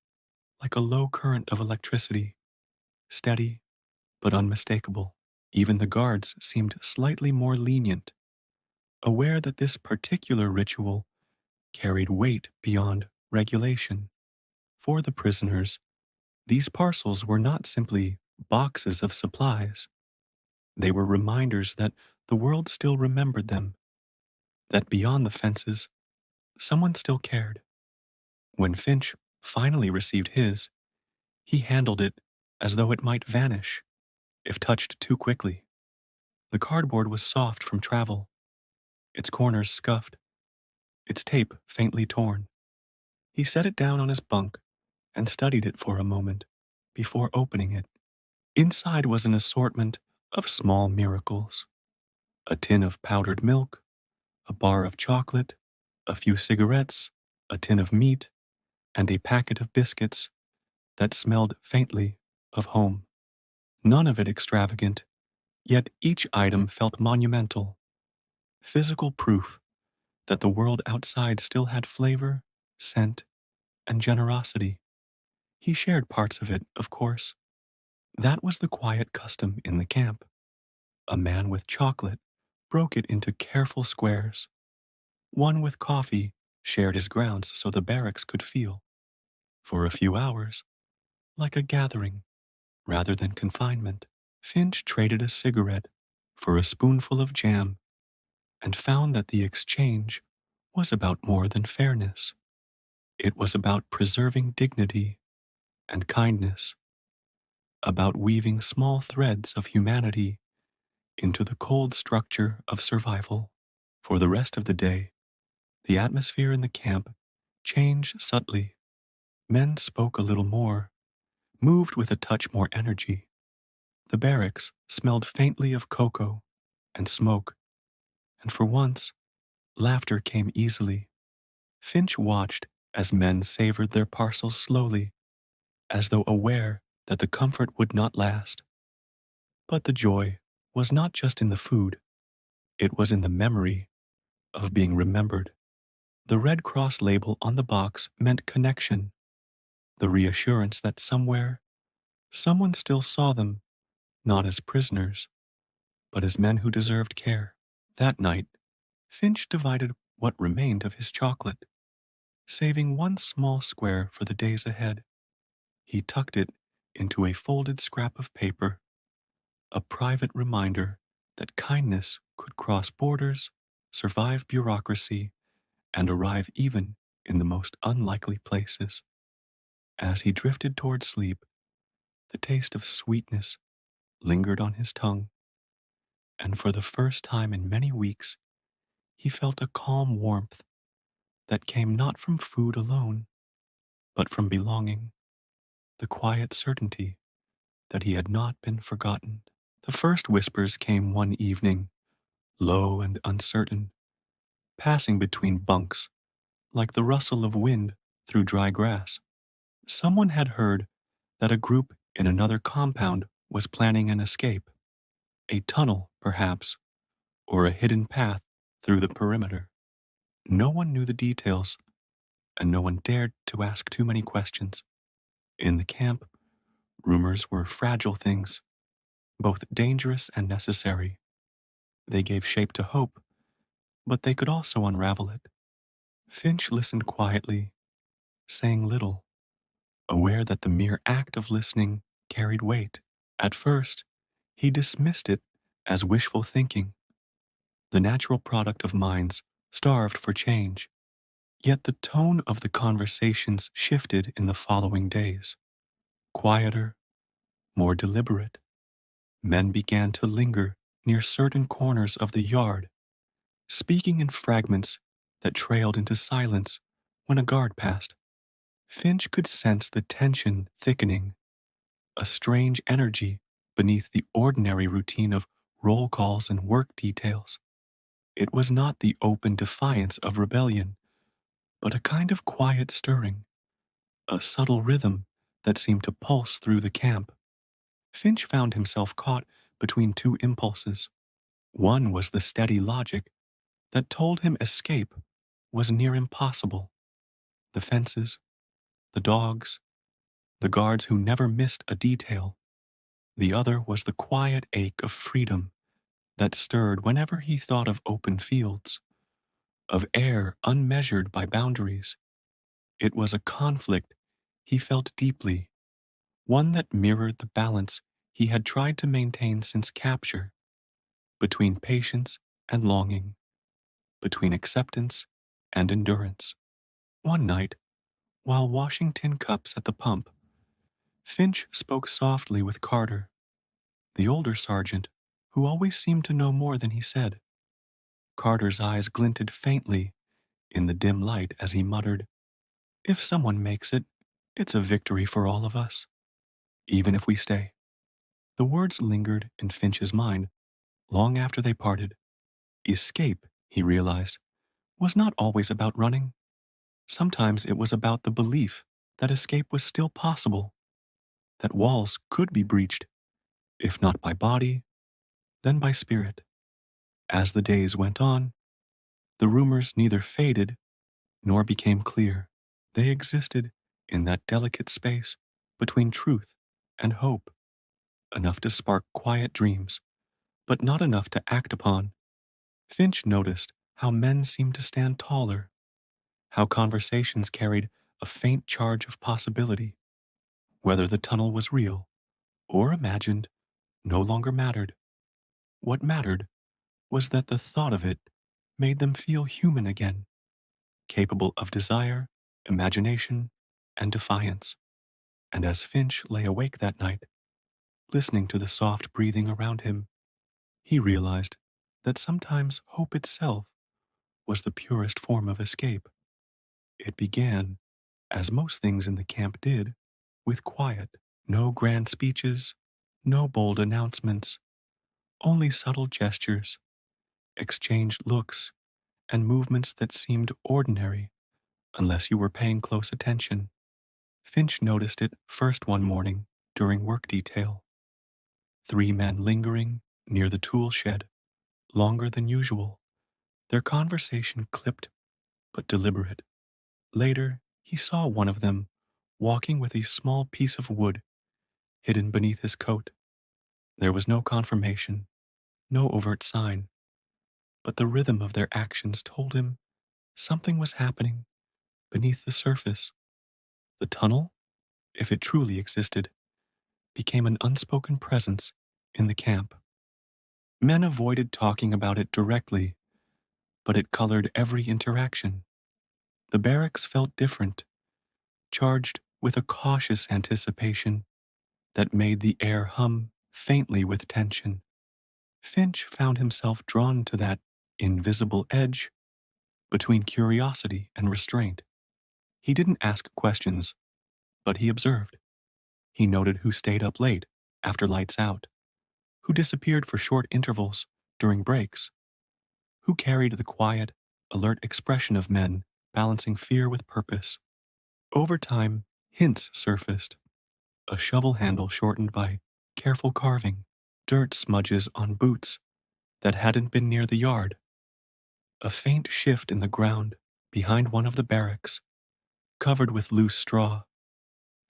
A: like a low current of electricity, steady but unmistakable. Even the guards seemed slightly more lenient, aware that this particular ritual carried weight beyond regulation. For the prisoners, these parcels were not simply boxes of supplies. They were reminders that the world still remembered them, that beyond the fences, someone still cared. When Finch finally received his, he handled it as though it might vanish if touched too quickly. The cardboard was soft from travel, its corners scuffed, its tape faintly torn. He set it down on his bunk and studied it for a moment before opening it. Inside was an assortment of small miracles: a tin of powdered milk, a bar of chocolate, a few cigarettes, a tin of meat, and a packet of biscuits that smelled faintly of home. None of it extravagant, yet each item felt monumental, physical proof that the world outside still had flavor, scent, and generosity. He shared parts of it, of course. That was the quiet custom in the camp. A man with chocolate broke it into careful squares. One with coffee shared his grounds so the barracks could feel, for a few hours, like a gathering rather than confinement. Finch traded a cigarette for a spoonful of jam and found that the exchange was about more than fairness. It was about preserving dignity and kindness, about weaving small threads of humanity into the cold structure of survival. For the rest of the day, the atmosphere in the camp changed subtly. Men spoke a little more, moved with a touch more energy. The barracks smelled faintly of cocoa and smoke, and for once, laughter came easily. Finch watched as men savored their parcels slowly, as though aware that the comfort would not last. But the joy was not just in the food, it was in the memory of being remembered. The Red Cross label on the box meant connection, the reassurance that somewhere, someone still saw them, not as prisoners, but as men who deserved care. That night, Finch divided what remained of his chocolate, saving one small square for the days ahead. He tucked it into a folded scrap of paper, a private reminder that kindness could cross borders, survive bureaucracy, and arrive even in the most unlikely places. As he drifted toward sleep, the taste of sweetness lingered on his tongue, and for the first time in many weeks, he felt a calm warmth that came not from food alone, but from belonging, the quiet certainty that he had not been forgotten. The first whispers came one evening, low and uncertain, passing between bunks like the rustle of wind through dry grass. Someone had heard that a group in another compound was planning an escape, a tunnel, perhaps, or a hidden path through the perimeter. No one knew the details, and no one dared to ask too many questions. In the camp, rumors were fragile things, both dangerous and necessary. They gave shape to hope, but they could also unravel it. Finch listened quietly, saying little, aware that the mere act of listening carried weight. At first, he dismissed it as wishful thinking, the natural product of minds starved for change. Yet the tone of the conversations shifted in the following days. Quieter, more deliberate, men began to linger near certain corners of the yard, speaking in fragments that trailed into silence when a guard passed. Finch could sense the tension thickening, a strange energy beneath the ordinary routine of roll calls and work details. It was not the open defiance of rebellion, but a kind of quiet stirring, a subtle rhythm that seemed to pulse through the camp. Finch found himself caught between two impulses. One was the steady logic that told him escape was near impossible. The fences, the dogs, the guards who never missed a detail. The other was the quiet ache of freedom that stirred whenever he thought of open fields, of air unmeasured by boundaries. It was a conflict he felt deeply, one that mirrored the balance he had tried to maintain since capture, between patience and longing, between acceptance and endurance. One night, while washing tin cups at the pump, Finch spoke softly with Carter, the older sergeant who always seemed to know more than he said. Carter's eyes glinted faintly in the dim light as he muttered, "If someone makes it, it's a victory for all of us, even if we stay." The words lingered in Finch's mind long after they parted. Escape, he realized, was not always about running. Sometimes it was about the belief that escape was still possible, that walls could be breached, if not by body, then by spirit. As the days went on, the rumors neither faded nor became clear. They existed in that delicate space between truth and hope, enough to spark quiet dreams, but not enough to act upon. Finch noticed how men seemed to stand taller, how conversations carried a faint charge of possibility. Whether the tunnel was real or imagined no longer mattered. What mattered was that the thought of it made them feel human again, capable of desire, imagination, and defiance. And as Finch lay awake that night, listening to the soft breathing around him, he realized that sometimes hope itself was the purest form of escape. It began, as most things in the camp did, with quiet. No grand speeches, no bold announcements, only subtle gestures, exchanged looks, and movements that seemed ordinary unless you were paying close attention. Finch noticed it first one morning during work detail. Three men lingering near the tool shed, longer than usual, their conversation clipped but deliberate. Later, he saw one of them walking with a small piece of wood hidden beneath his coat. There was no confirmation, no overt sign, but the rhythm of their actions told him something was happening beneath the surface. The tunnel, if it truly existed, became an unspoken presence in the camp. Men avoided talking about it directly, but it colored every interaction. The barracks felt different, charged with a cautious anticipation that made the air hum faintly with tension. Finch found himself drawn to that invisible edge between curiosity and restraint. He didn't ask questions, but he observed. He noted who stayed up late after lights out, who disappeared for short intervals during breaks, who carried the quiet, alert expression of men balancing fear with purpose. Over time, hints surfaced: a shovel handle shortened by careful carving, dirt smudges on boots that hadn't been near the yard, a faint shift in the ground behind one of the barracks, covered with loose straw.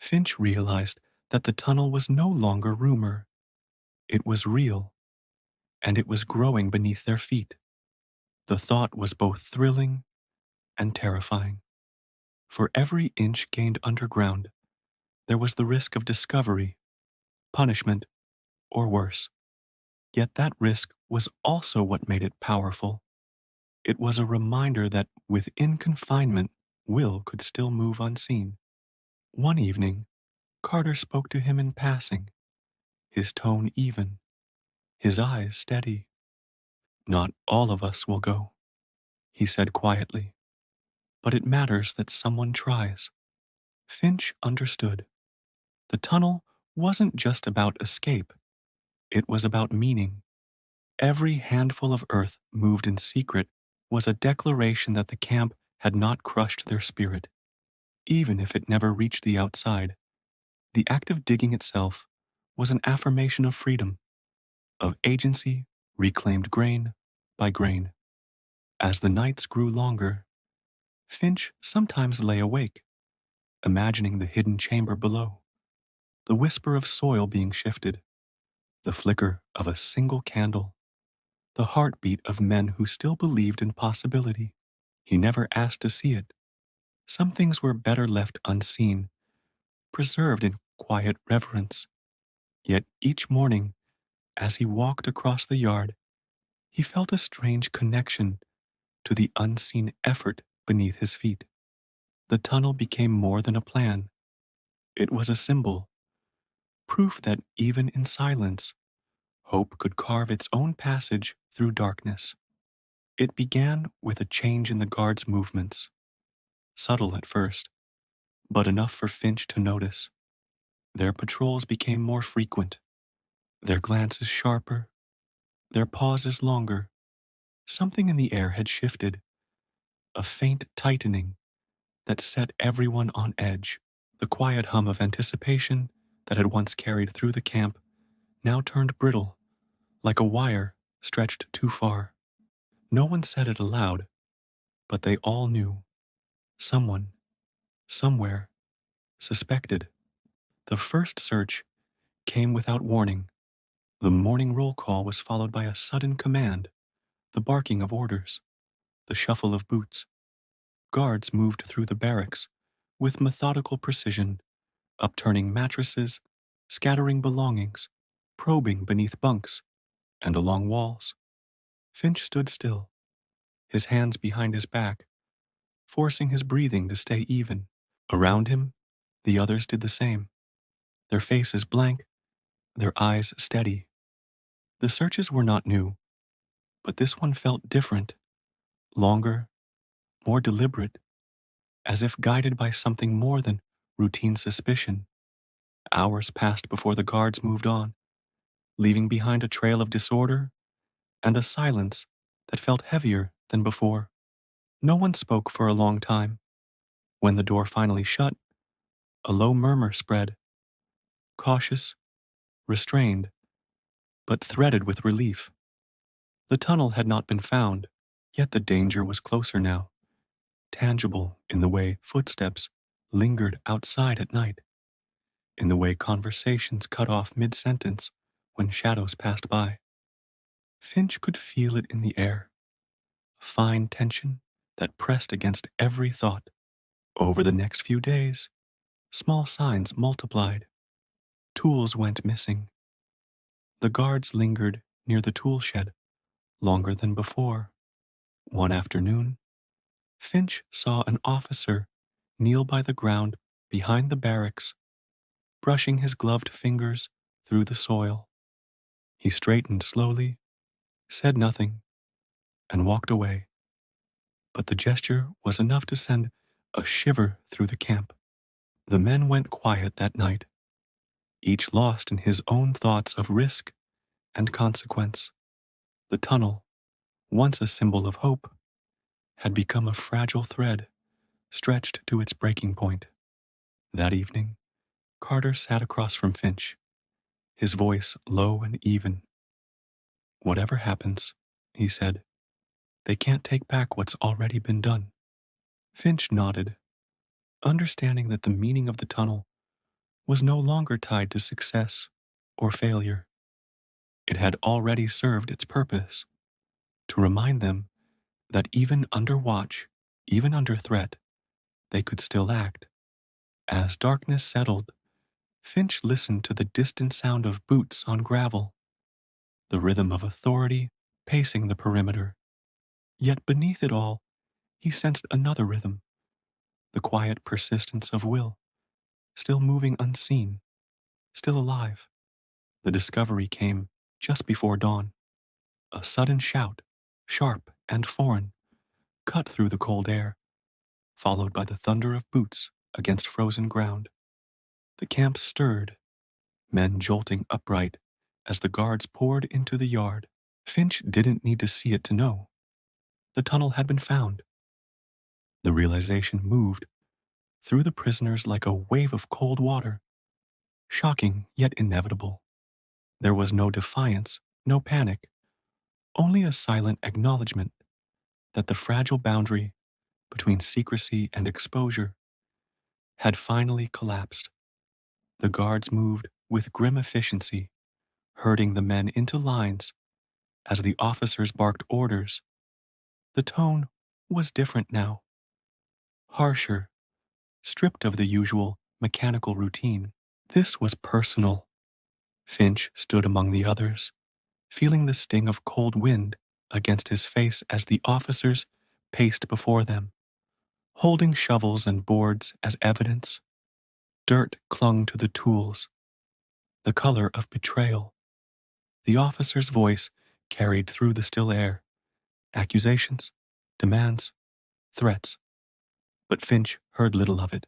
A: Finch realized that the tunnel was no longer rumor. It was real, and it was growing beneath their feet. The thought was both thrilling and terrifying. For every inch gained underground, there was the risk of discovery, punishment, or worse. Yet that risk was also what made it powerful. It was a reminder that within confinement, Will could still move unseen. One evening, Carter spoke to him in passing, his tone even, his eyes steady. "Not all of us will go," he said quietly, "but it matters that someone tries." Finch understood. The tunnel wasn't just about escape, it was about meaning. Every handful of earth moved in secret was a declaration that the camp had not crushed their spirit. Even if it never reached the outside, the act of digging itself was an affirmation of freedom, of agency reclaimed grain by grain. As the nights grew longer, Finch sometimes lay awake, imagining the hidden chamber below, the whisper of soil being shifted, the flicker of a single candle, the heartbeat of men who still believed in possibility. He never asked to see it. Some things were better left unseen, preserved in quiet reverence. Yet each morning, as he walked across the yard, he felt a strange connection to the unseen effort beneath his feet. The tunnel became more than a plan. It was a symbol, proof that even in silence, hope could carve its own passage through darkness. It began with a change in the guards' movements, subtle at first, but enough for Finch to notice. Their patrols became more frequent, their glances sharper, their pauses longer. Something in the air had shifted, a faint tightening that set everyone on edge. The quiet hum of anticipation that had once carried through the camp now turned brittle, like a wire stretched too far. No one said it aloud, but they all knew. Someone, somewhere, suspected. The first search came without warning. The morning roll call was followed by a sudden command, the barking of orders, the shuffle of boots. Guards moved through the barracks with methodical precision, upturning mattresses, scattering belongings, probing beneath bunks and along walls. Finch stood still, his hands behind his back, forcing his breathing to stay even. Around him, the others did the same, their faces blank, their eyes steady. The searches were not new, but this one felt different, longer, more deliberate, as if guided by something more than routine suspicion. Hours passed before the guards moved on, leaving behind a trail of disorder and a silence that felt heavier than before. No one spoke for a long time. When the door finally shut, a low murmur spread, cautious, restrained, but threaded with relief. The tunnel had not been found, yet the danger was closer now, tangible in the way footsteps lingered outside at night, in the way conversations cut off mid-sentence when shadows passed by. Finch could feel it in the air, a fine tension that pressed against every thought. Over the next few days, small signs multiplied. Tools went missing. The guards lingered near the tool shed longer than before. One afternoon, Finch saw an officer kneel by the ground behind the barracks, brushing his gloved fingers through the soil. He straightened slowly, said nothing, and walked away. But the gesture was enough to send a shiver through the camp. The men went quiet that night, each lost in his own thoughts of risk and consequence. The tunnel, once a symbol of hope, had become a fragile thread stretched to its breaking point. That evening, Carter sat across from Finch, his voice low and even. "Whatever happens," he said, "they can't take back what's already been done." Finch nodded, understanding that the meaning of the tunnel was no longer tied to success or failure. It had already served its purpose, to remind them that even under watch, even under threat, they could still act. As darkness settled, Finch listened to the distant sound of boots on gravel, the rhythm of authority pacing the perimeter. Yet beneath it all, he sensed another rhythm, the quiet persistence of will, still moving unseen, still alive. The discovery came just before dawn. A sudden shout, sharp and foreign, cut through the cold air, followed by the thunder of boots against frozen ground. The camp stirred, men jolting upright as the guards poured into the yard. Finch didn't need to see it to know. The tunnel had been found. The realization moved through the prisoners like a wave of cold water, shocking yet inevitable. There was no defiance, no panic, only a silent acknowledgement that the fragile boundary between secrecy and exposure had finally collapsed. The guards moved with grim efficiency, herding the men into lines as the officers barked orders. The tone was different now, harsher, stripped of the usual mechanical routine. This was personal. Finch stood among the others, feeling the sting of cold wind against his face as the officers paced before them, holding shovels and boards as evidence. Dirt clung to the tools, the color of betrayal. The officer's voice carried through the still air, accusations, demands, threats. But Finch heard little of it.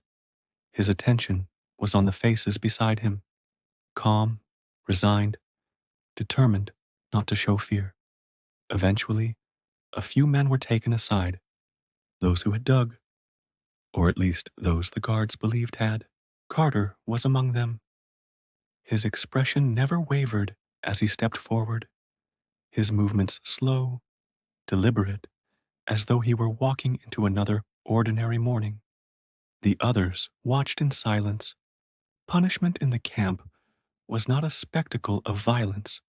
A: His attention was on the faces beside him, calm, resigned, determined not to show fear. Eventually, a few men were taken aside, those who had dug, or at least those the guards believed had. Carter was among them. His expression never wavered as he stepped forward, his movements slow, deliberate, as though he were walking into another ordinary morning. The others watched in silence. Punishment in the camp was not a spectacle of violence,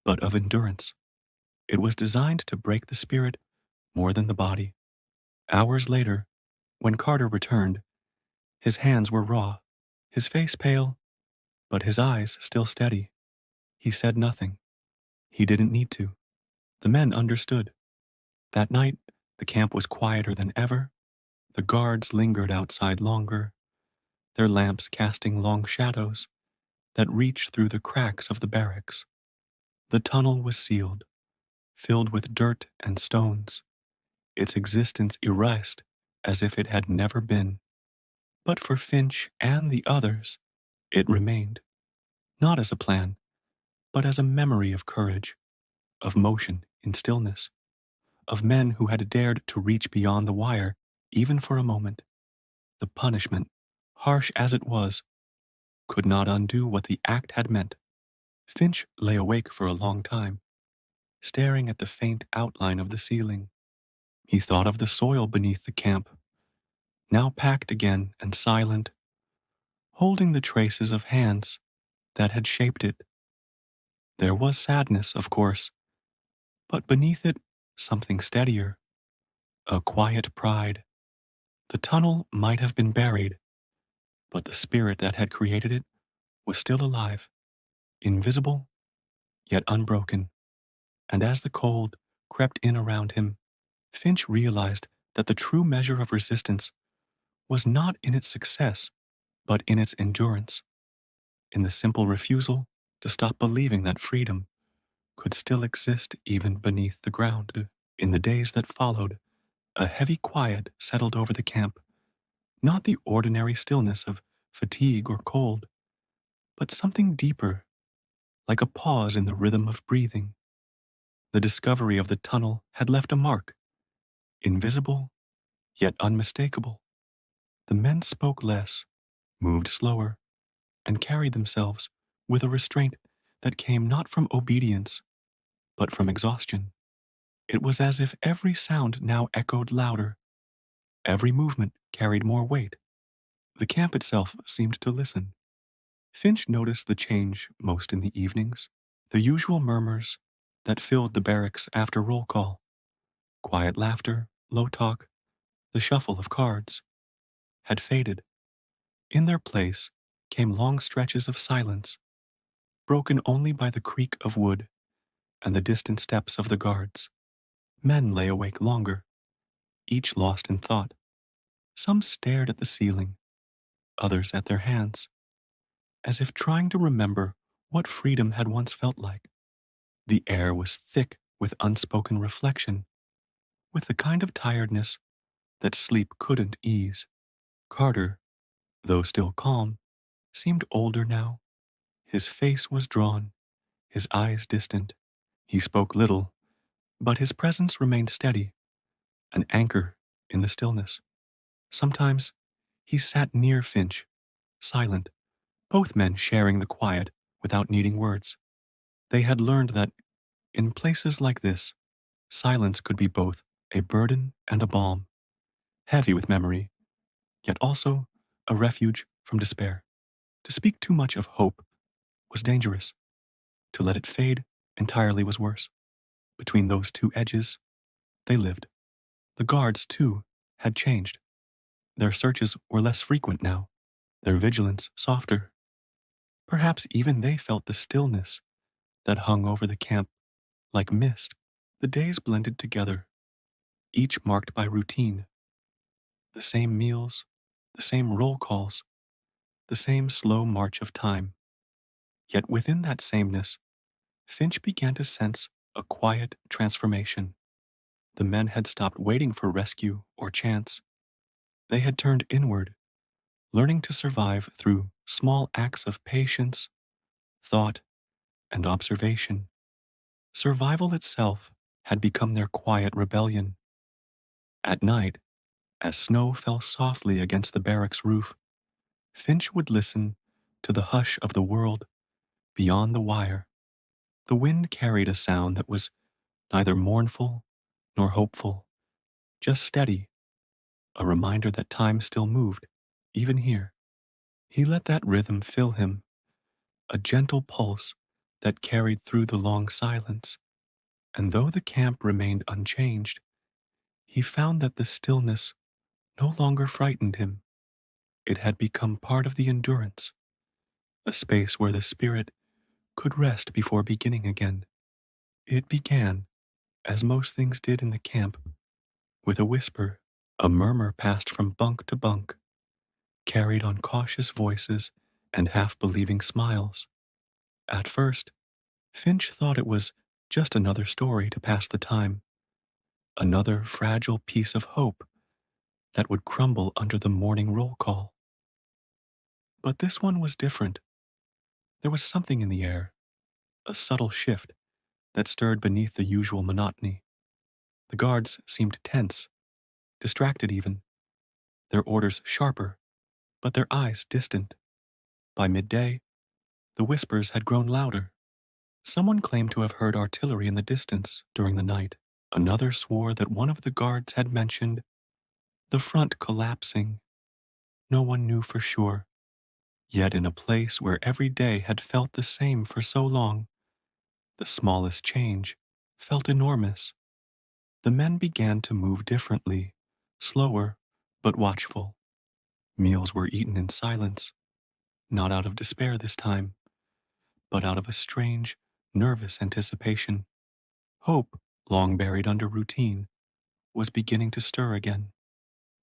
A: but of endurance. It was designed to break the spirit more than the body. Hours later, when Carter returned, his hands were raw, his face pale, but his eyes still steady. He said nothing. He didn't need to. The men understood. That night, the camp was quieter than ever. The guards lingered outside longer, their lamps casting long shadows that reached through the cracks of the barracks. The tunnel was sealed, filled with dirt and stones, its existence erased as if it had never been. But for Finch and the others, It remained, not as a plan, but as a memory of courage, of motion in stillness, of men who had dared to reach beyond the wire, even for a moment. The punishment, harsh as it was, could not undo what the act had meant. Finch lay awake for a long time, staring at the faint outline of the ceiling. He thought of the soil beneath the camp, now packed again and silent, holding the traces of hands that had shaped it. There was sadness, of course, but beneath it, something steadier, a quiet pride. The tunnel might have been buried, but the spirit that had created it was still alive, invisible, yet unbroken. And as the cold crept in around him, Finch realized that the true measure of resistance was not in its success, but in its endurance, in the simple refusal to stop believing that freedom could still exist even beneath the ground. In the days that followed, a heavy quiet settled over the camp, not the ordinary stillness of fatigue or cold, but something deeper, like a pause in the rhythm of breathing. The discovery of the tunnel had left a mark, invisible yet unmistakable. The men spoke less, moved slower, and carried themselves with a restraint that came not from obedience, but from exhaustion. It was as if every sound now echoed louder, every movement carried more weight. The camp itself seemed to listen. Finch noticed the change most in the evenings, the usual murmurs that filled the barracks after roll call, quiet laughter, low talk, the shuffle of cards, had faded. In their place came long stretches of silence, broken only by the creak of wood and the distant steps of the guards. Men lay awake longer, each lost in thought. Some stared at the ceiling, others at their hands, as if trying to remember what freedom had once felt like. The air was thick with unspoken reflection, with the kind of tiredness that sleep couldn't ease. Carter, though still calm, seemed older now. His face was drawn, his eyes distant. He spoke little, but his presence remained steady, an anchor in the stillness. Sometimes he sat near Finch, silent, both men sharing the quiet without needing words. They had learned that in places like this, silence could be both a burden and a balm, heavy with memory, yet also a refuge from despair. To speak too much of hope was dangerous. To let it fade entirely was worse. Between those two edges, they lived. The guards, too, had changed. Their searches were less frequent now, their vigilance softer. Perhaps even they felt the stillness that hung over the camp like mist. The days blended together, each marked by routine. The same meals, the same roll calls, the same slow march of time. Yet within that sameness, Finch began to sense a quiet transformation. The men had stopped waiting for rescue or chance. They had turned inward, learning to survive through small acts of patience, thought, and observation. Survival itself had become their quiet rebellion. At night, as snow fell softly against the barracks roof, Finch would listen to the hush of the world beyond the wire. The wind carried a sound that was neither mournful nor hopeful, just steady, a reminder that time still moved, even here. He let that rhythm fill him, a gentle pulse that carried through the long silence. And though the camp remained unchanged, he found that the stillness no longer frightened him. It had become part of the endurance, a space where the spirit could rest before beginning again. It began, as most things did in the camp, with a whisper. A murmur passed from bunk to bunk, carried on cautious voices and half-believing smiles. At first, Finch thought it was just another story to pass the time, another fragile piece of hope that would crumble under the morning roll call. But this one was different. There was something in the air, a subtle shift that stirred beneath the usual monotony. The guards seemed tense, distracted even, their orders sharper, but their eyes distant. By midday, the whispers had grown louder. Someone claimed to have heard artillery in the distance during the night. Another swore that one of the guards had mentioned the front collapsing. No one knew for sure. Yet in a place where every day had felt the same for so long, the smallest change felt enormous. The men began to move differently, slower but watchful. Meals were eaten in silence, not out of despair this time, but out of a strange, nervous anticipation. Hope, long buried under routine, was beginning to stir again.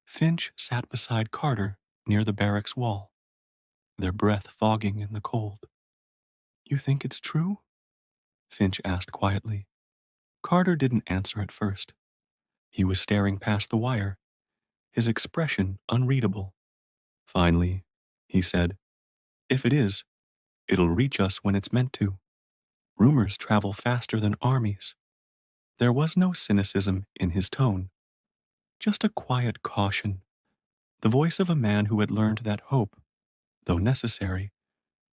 A: Finch sat beside Carter near the barracks wall, their breath fogging in the cold. You think it's true? Finch asked quietly. Carter didn't answer at first. He was staring past the wire, his expression unreadable. Finally, he said, if it is, it'll reach us when it's meant to. Rumors travel faster than armies. There was no cynicism in his tone, just a quiet caution, the voice of a man who had learned that hope, though necessary,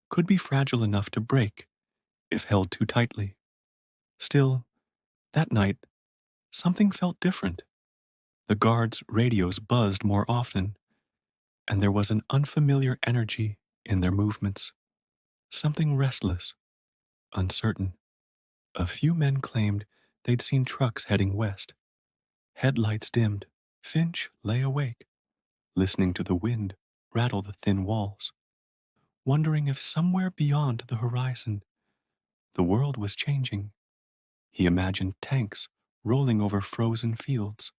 A: could be fragile enough to break if held too tightly. Still, that night, something felt different. The guards' radios buzzed more often, and there was an unfamiliar energy in their movements, something restless, uncertain. A few men claimed they'd seen trucks heading west. Headlights dimmed. Finch lay awake, listening to the wind rattle the thin walls, wondering if somewhere beyond the horizon the world was changing. He imagined tanks rolling over frozen fields,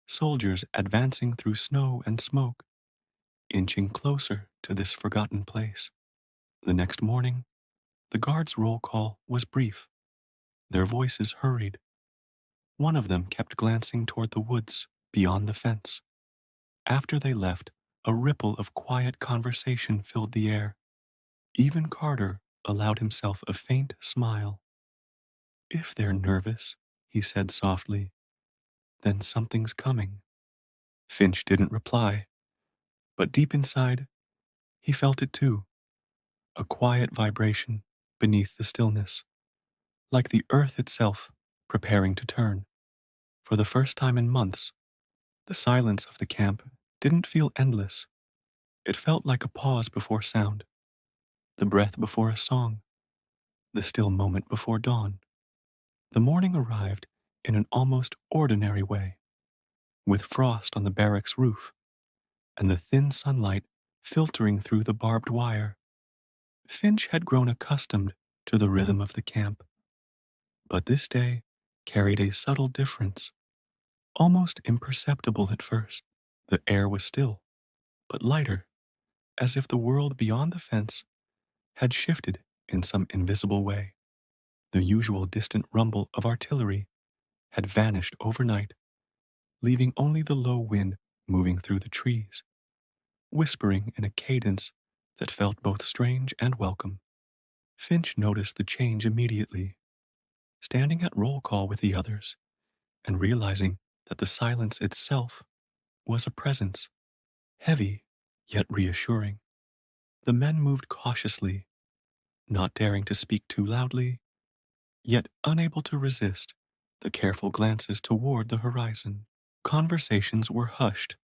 A: soldiers advancing through snow and smoke, inching closer to this forgotten place. The next morning, the guards' roll call was brief, their voices hurried. One of them kept glancing toward the woods beyond the fence. After they left, a ripple of quiet conversation filled the air. Even Carter allowed himself a faint smile. If they're nervous, he said softly, then something's coming. Finch didn't reply, but deep inside, he felt it too, a quiet vibration beneath the stillness, like the earth itself preparing to turn. For the first time in months, the silence of the camp didn't feel endless. It felt like a pause before sound, the breath before a song, the still moment before dawn. The morning arrived in an almost ordinary way, with frost on the barracks roof and the thin sunlight filtering through the barbed wire. Finch had grown accustomed to the rhythm of the camp, but this day carried a subtle difference, almost imperceptible at first. The air was still, but lighter, as if the world beyond the fence had shifted in some invisible way. The usual distant rumble of artillery had vanished overnight, leaving only the low wind moving through the trees, whispering in a cadence that felt both strange and welcome. Finch noticed the change immediately, standing at roll call with the others and realizing that the silence itself was a presence, heavy yet reassuring. The men moved cautiously, not daring to speak too loudly, yet unable to resist the careful glances toward the horizon. Conversations were hushed,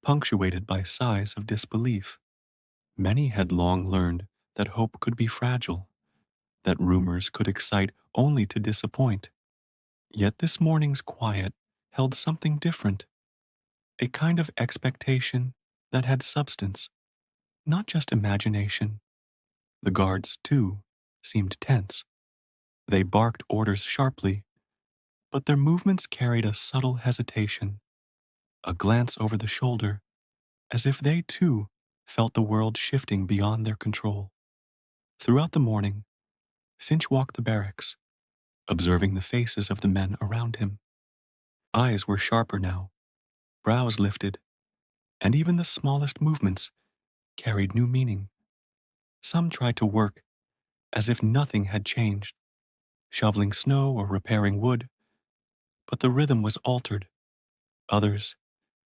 A: punctuated by sighs of disbelief. Many had long learned that hope could be fragile, that rumors could excite only to disappoint. Yet this morning's quiet held something different, a kind of expectation that had substance, not just imagination. The guards, too, seemed tense. They barked orders sharply, but their movements carried a subtle hesitation, a glance over the shoulder, as if they, too, felt the world shifting beyond their control. Throughout the morning, Finch walked the barracks, observing the faces of the men around him. Eyes were sharper now, brows lifted, and even the smallest movements carried new meaning. Some tried to work as if nothing had changed, shoveling snow or repairing wood, but the rhythm was altered. Others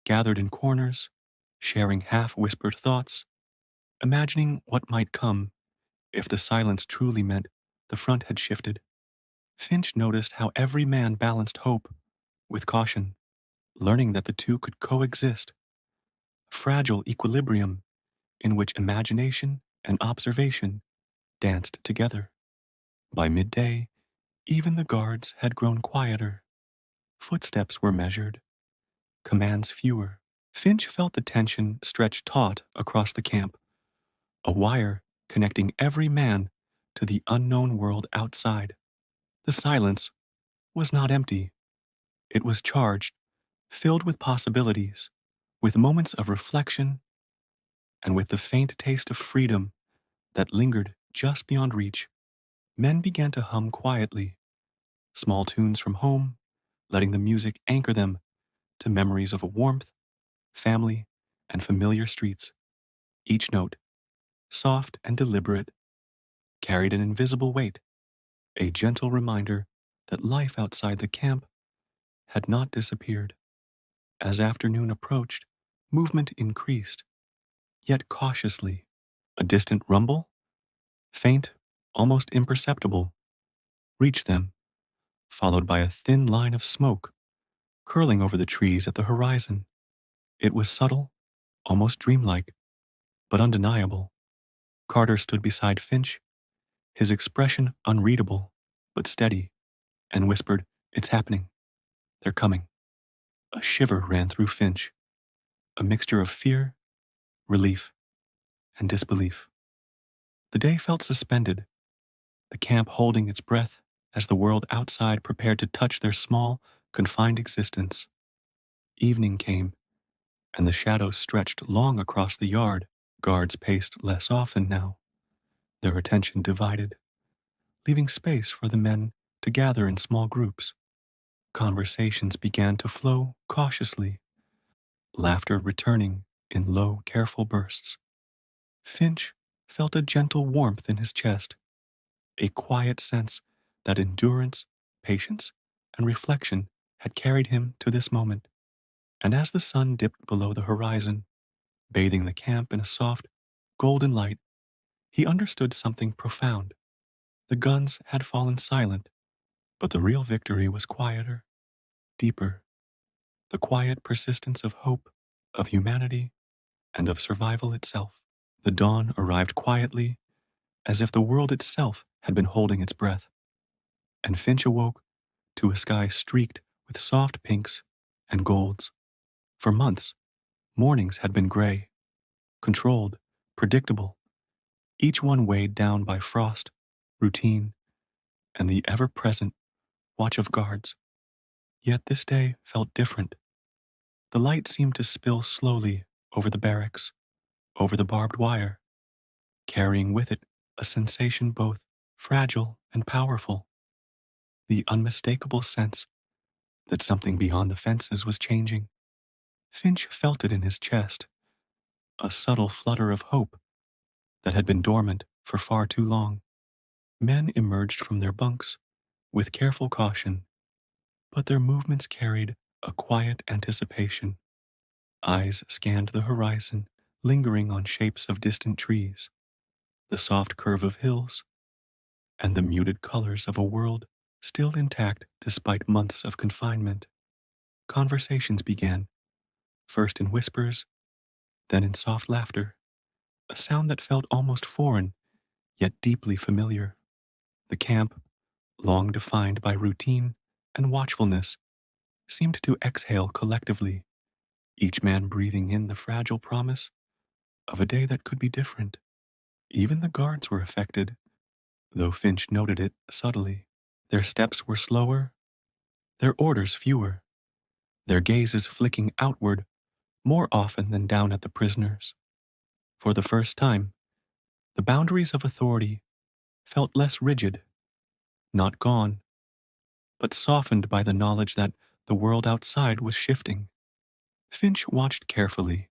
A: gathered in corners, sharing half-whispered thoughts, imagining what might come if the silence truly meant the front had shifted. Finch noticed how every man balanced hope with caution, learning that the two could coexist, a fragile equilibrium in which imagination and observation danced together. By midday, even the guards had grown quieter. Footsteps were measured, commands fewer. Finch felt the tension stretch taut across the camp, a wire connecting every man to the unknown world outside. The silence was not empty. It was charged, filled with possibilities, with moments of reflection, and with the faint taste of freedom that lingered just beyond reach. Men began to hum quietly, small tunes from home, letting the music anchor them to memories of warmth, family, and familiar streets. Each note, soft and deliberate, carried an invisible weight, a gentle reminder that life outside the camp had not disappeared. As afternoon approached, movement increased, yet cautiously. A distant rumble, faint, almost imperceptible, reached them, followed by a thin line of smoke curling over the trees at the horizon. It was subtle, almost dreamlike, but undeniable. Carter stood beside Finch, his expression unreadable, but steady, and whispered, "It's happening. They're coming." A shiver ran through Finch, a mixture of fear, relief, and disbelief. The day felt suspended, the camp holding its breath as the world outside prepared to touch their small, confined existence. Evening came, and the shadows stretched long across the yard. Guards paced less often now, their attention divided, leaving space for the men to gather in small groups. Conversations began to flow cautiously, laughter returning in low, careful bursts. Finch felt a gentle warmth in his chest, a quiet sense that endurance, patience, and reflection had carried him to this moment. And as the sun dipped below the horizon, bathing the camp in a soft, golden light, he understood something profound. The guns had fallen silent, but the real victory was quieter, deeper, the quiet persistence of hope, of humanity, and of survival itself. The dawn arrived quietly, as if the world itself had been holding its breath, and Finch awoke to a sky streaked with soft pinks and golds. For months, mornings had been gray, controlled, predictable, each one weighed down by frost, routine, and the ever-present watch of guards. Yet this day felt different. The light seemed to spill slowly over the barracks, over the barbed wire, carrying with it a sensation both fragile and powerful, the unmistakable sense that something beyond the fences was changing. Finch felt it in his chest, a subtle flutter of hope that had been dormant for far too long. Men emerged from their bunks with careful caution, but their movements carried a quiet anticipation. Eyes scanned the horizon, lingering on shapes of distant trees, the soft curve of hills, and the muted colors of a world still intact despite months of confinement. Conversations began, first in whispers, then in soft laughter, a sound that felt almost foreign, yet deeply familiar. The camp, long defined by routine and watchfulness, seemed to exhale collectively, each man breathing in the fragile promise of a day that could be different. Even the guards were affected, though Finch noted it subtly. Their steps were slower, their orders fewer, their gazes flicking outward more often than down at the prisoners. For the first time, the boundaries of authority felt less rigid, not gone, but softened by the knowledge that the world outside was shifting. Finch watched carefully,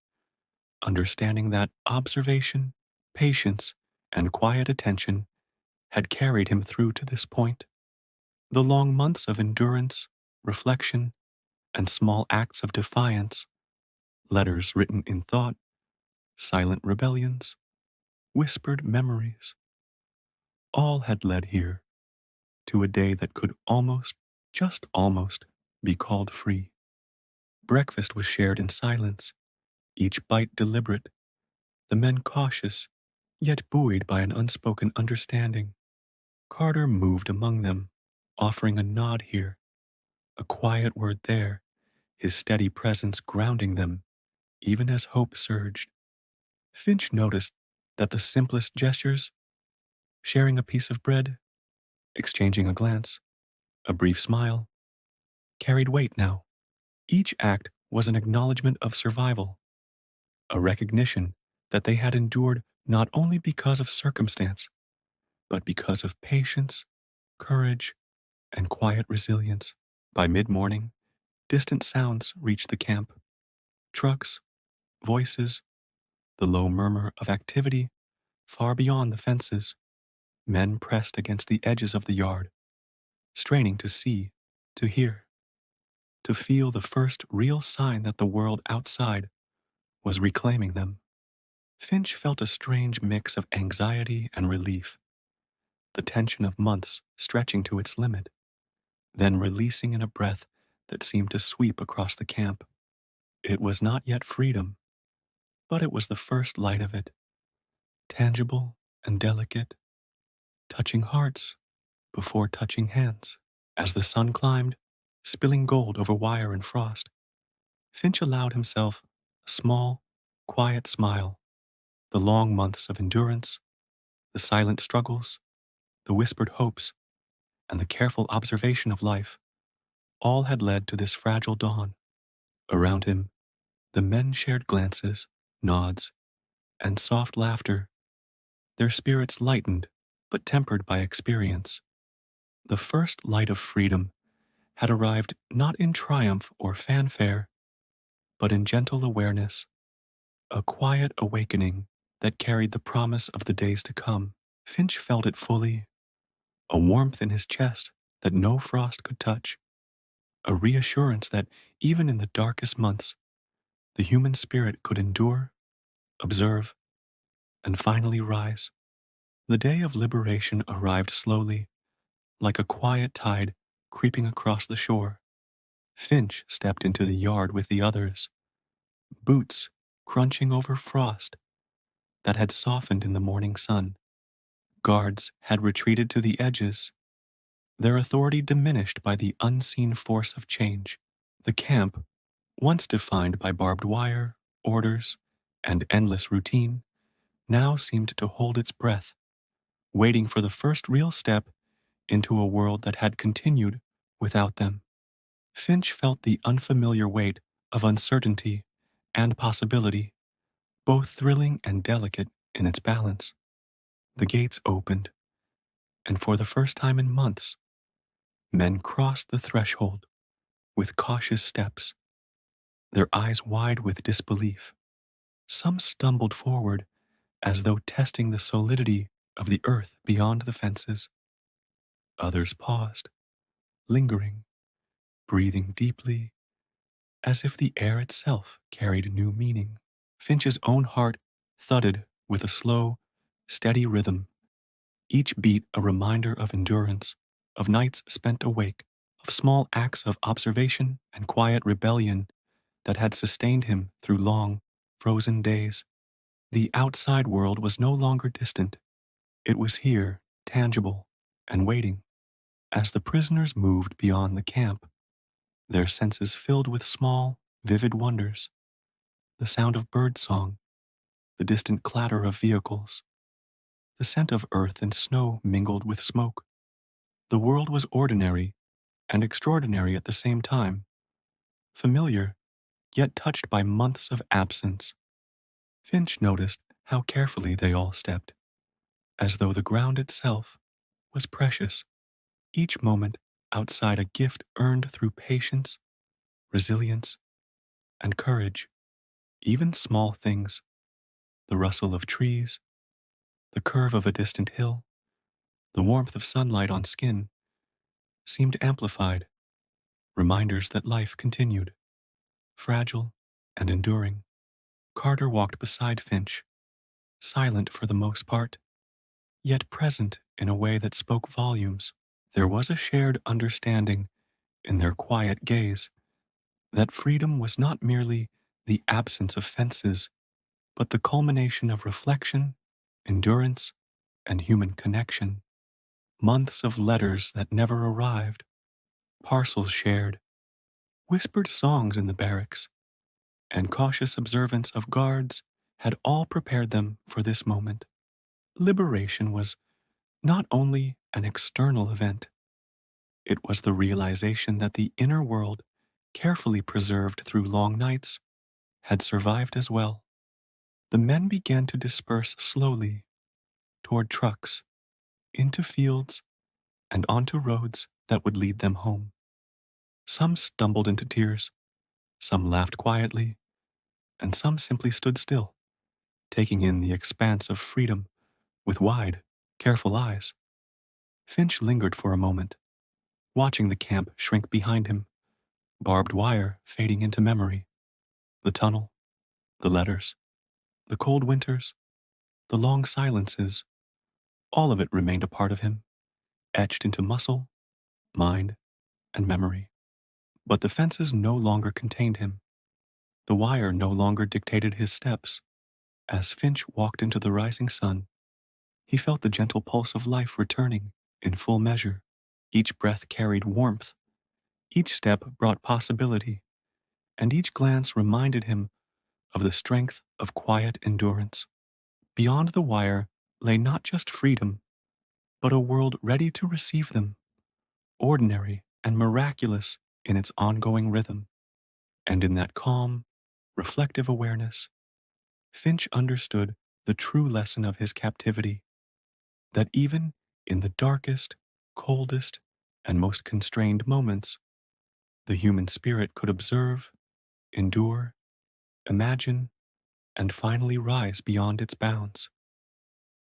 A: understanding that observation, patience, and quiet attention had carried him through to this point. The long months of endurance, reflection, and small acts of defiance, letters written in thought, silent rebellions, whispered memories, all had led here to a day that could almost, just almost, be called free. Breakfast was shared in silence, each bite deliberate, the men cautious, yet buoyed by an unspoken understanding. Carter moved among them, offering a nod here, a quiet word there, his steady presence grounding them, even as hope surged. Finch noticed that the simplest gestures, sharing a piece of bread, exchanging a glance, a brief smile, carried weight now. Each act was an acknowledgement of survival, a recognition that they had endured not only because of circumstance, but because of patience, courage, and quiet resilience. By mid-morning, distant sounds reached the camp. Trucks, voices, the low murmur of activity far beyond the fences. Men pressed against the edges of the yard, straining to see, to hear, to feel the first real sign that the world outside was reclaiming them. Finch felt a strange mix of anxiety and relief, the tension of months stretching to its limit, then releasing in a breath that seemed to sweep across the camp. It was not yet freedom, but it was the first light of it, tangible and delicate, touching hearts before touching hands. As the sun climbed, spilling gold over wire and frost, Finch allowed himself a small, quiet smile. The long months of endurance, the silent struggles, the whispered hopes, and the careful observation of life all had led to this fragile dawn. Around him, the men shared glances, nods, and soft laughter, their spirits lightened but tempered by experience. The first light of freedom had arrived not in triumph or fanfare, but in gentle awareness, a quiet awakening that carried the promise of the days to come. Finch felt it fully, a warmth in his chest that no frost could touch, a reassurance that even in the darkest months, the human spirit could endure, observe, and finally rise. The day of liberation arrived slowly, like a quiet tide creeping across the shore. Finch stepped into the yard with the others, boots crunching over frost that had softened in the morning sun. Guards had retreated to the edges, their authority diminished by the unseen force of change. The camp, once defined by barbed wire, orders, and endless routine, now seemed to hold its breath, waiting for the first real step into a world that had continued without them. Finch felt the unfamiliar weight of uncertainty and possibility, both thrilling and delicate in its balance. The gates opened, and for the first time in months, men crossed the threshold with cautious steps, their eyes wide with disbelief. Some stumbled forward as though testing the solidity of the earth beyond the fences. Others paused, lingering, breathing deeply, as if the air itself carried new meaning. Finch's own heart thudded with a slow, steady rhythm, each beat a reminder of endurance, of nights spent awake, of small acts of observation and quiet rebellion that had sustained him through long, frozen days. The outside world was no longer distant. It was here, tangible, and waiting. As the prisoners moved beyond the camp, their senses filled with small, vivid wonders, the sound of birdsong, the distant clatter of vehicles, the scent of earth and snow mingled with smoke. The world was ordinary and extraordinary at the same time, familiar, yet touched by months of absence. Finch noticed how carefully they all stepped, as though the ground itself was precious, each moment outside a gift earned through patience, resilience, and courage. Even small things, the rustle of trees, The curve of a distant hill, the warmth of sunlight on skin seemed amplified, reminders that life continued, fragile and enduring. Carter walked beside Finch, silent for the most part, yet present in a way that spoke volumes. There was a shared understanding in their quiet gaze that freedom was not merely the absence of fences, but the culmination of reflection, endurance, and human connection. Months of letters that never arrived, parcels shared, whispered songs in the barracks, and cautious observance of guards had all prepared them for this moment. Liberation was not only an external event, it was the realization that the inner world, carefully preserved through long nights, had survived as well. The men began to disperse slowly toward trucks, into fields, and onto roads that would lead them home. Some stumbled into tears, some laughed quietly, and some simply stood still, taking in the expanse of freedom with wide, careful eyes. Finch lingered for a moment, watching the camp shrink behind him, barbed wire fading into memory, the tunnel, the letters, the cold winters, the long silences, all of it remained a part of him, etched into muscle, mind, and memory. But the fences no longer contained him. The wire no longer dictated his steps. As Finch walked into the rising sun, he felt the gentle pulse of life returning in full measure. Each breath carried warmth, each step brought possibility, and each glance reminded him of the strength of quiet endurance. Beyond the wire lay not just freedom, but a world ready to receive them, ordinary and miraculous in its ongoing rhythm. And in that calm, reflective awareness, Finch understood the true lesson of his captivity, that even in the darkest, coldest, and most constrained moments, the human spirit could observe, endure, imagine, and finally rise beyond its bounds.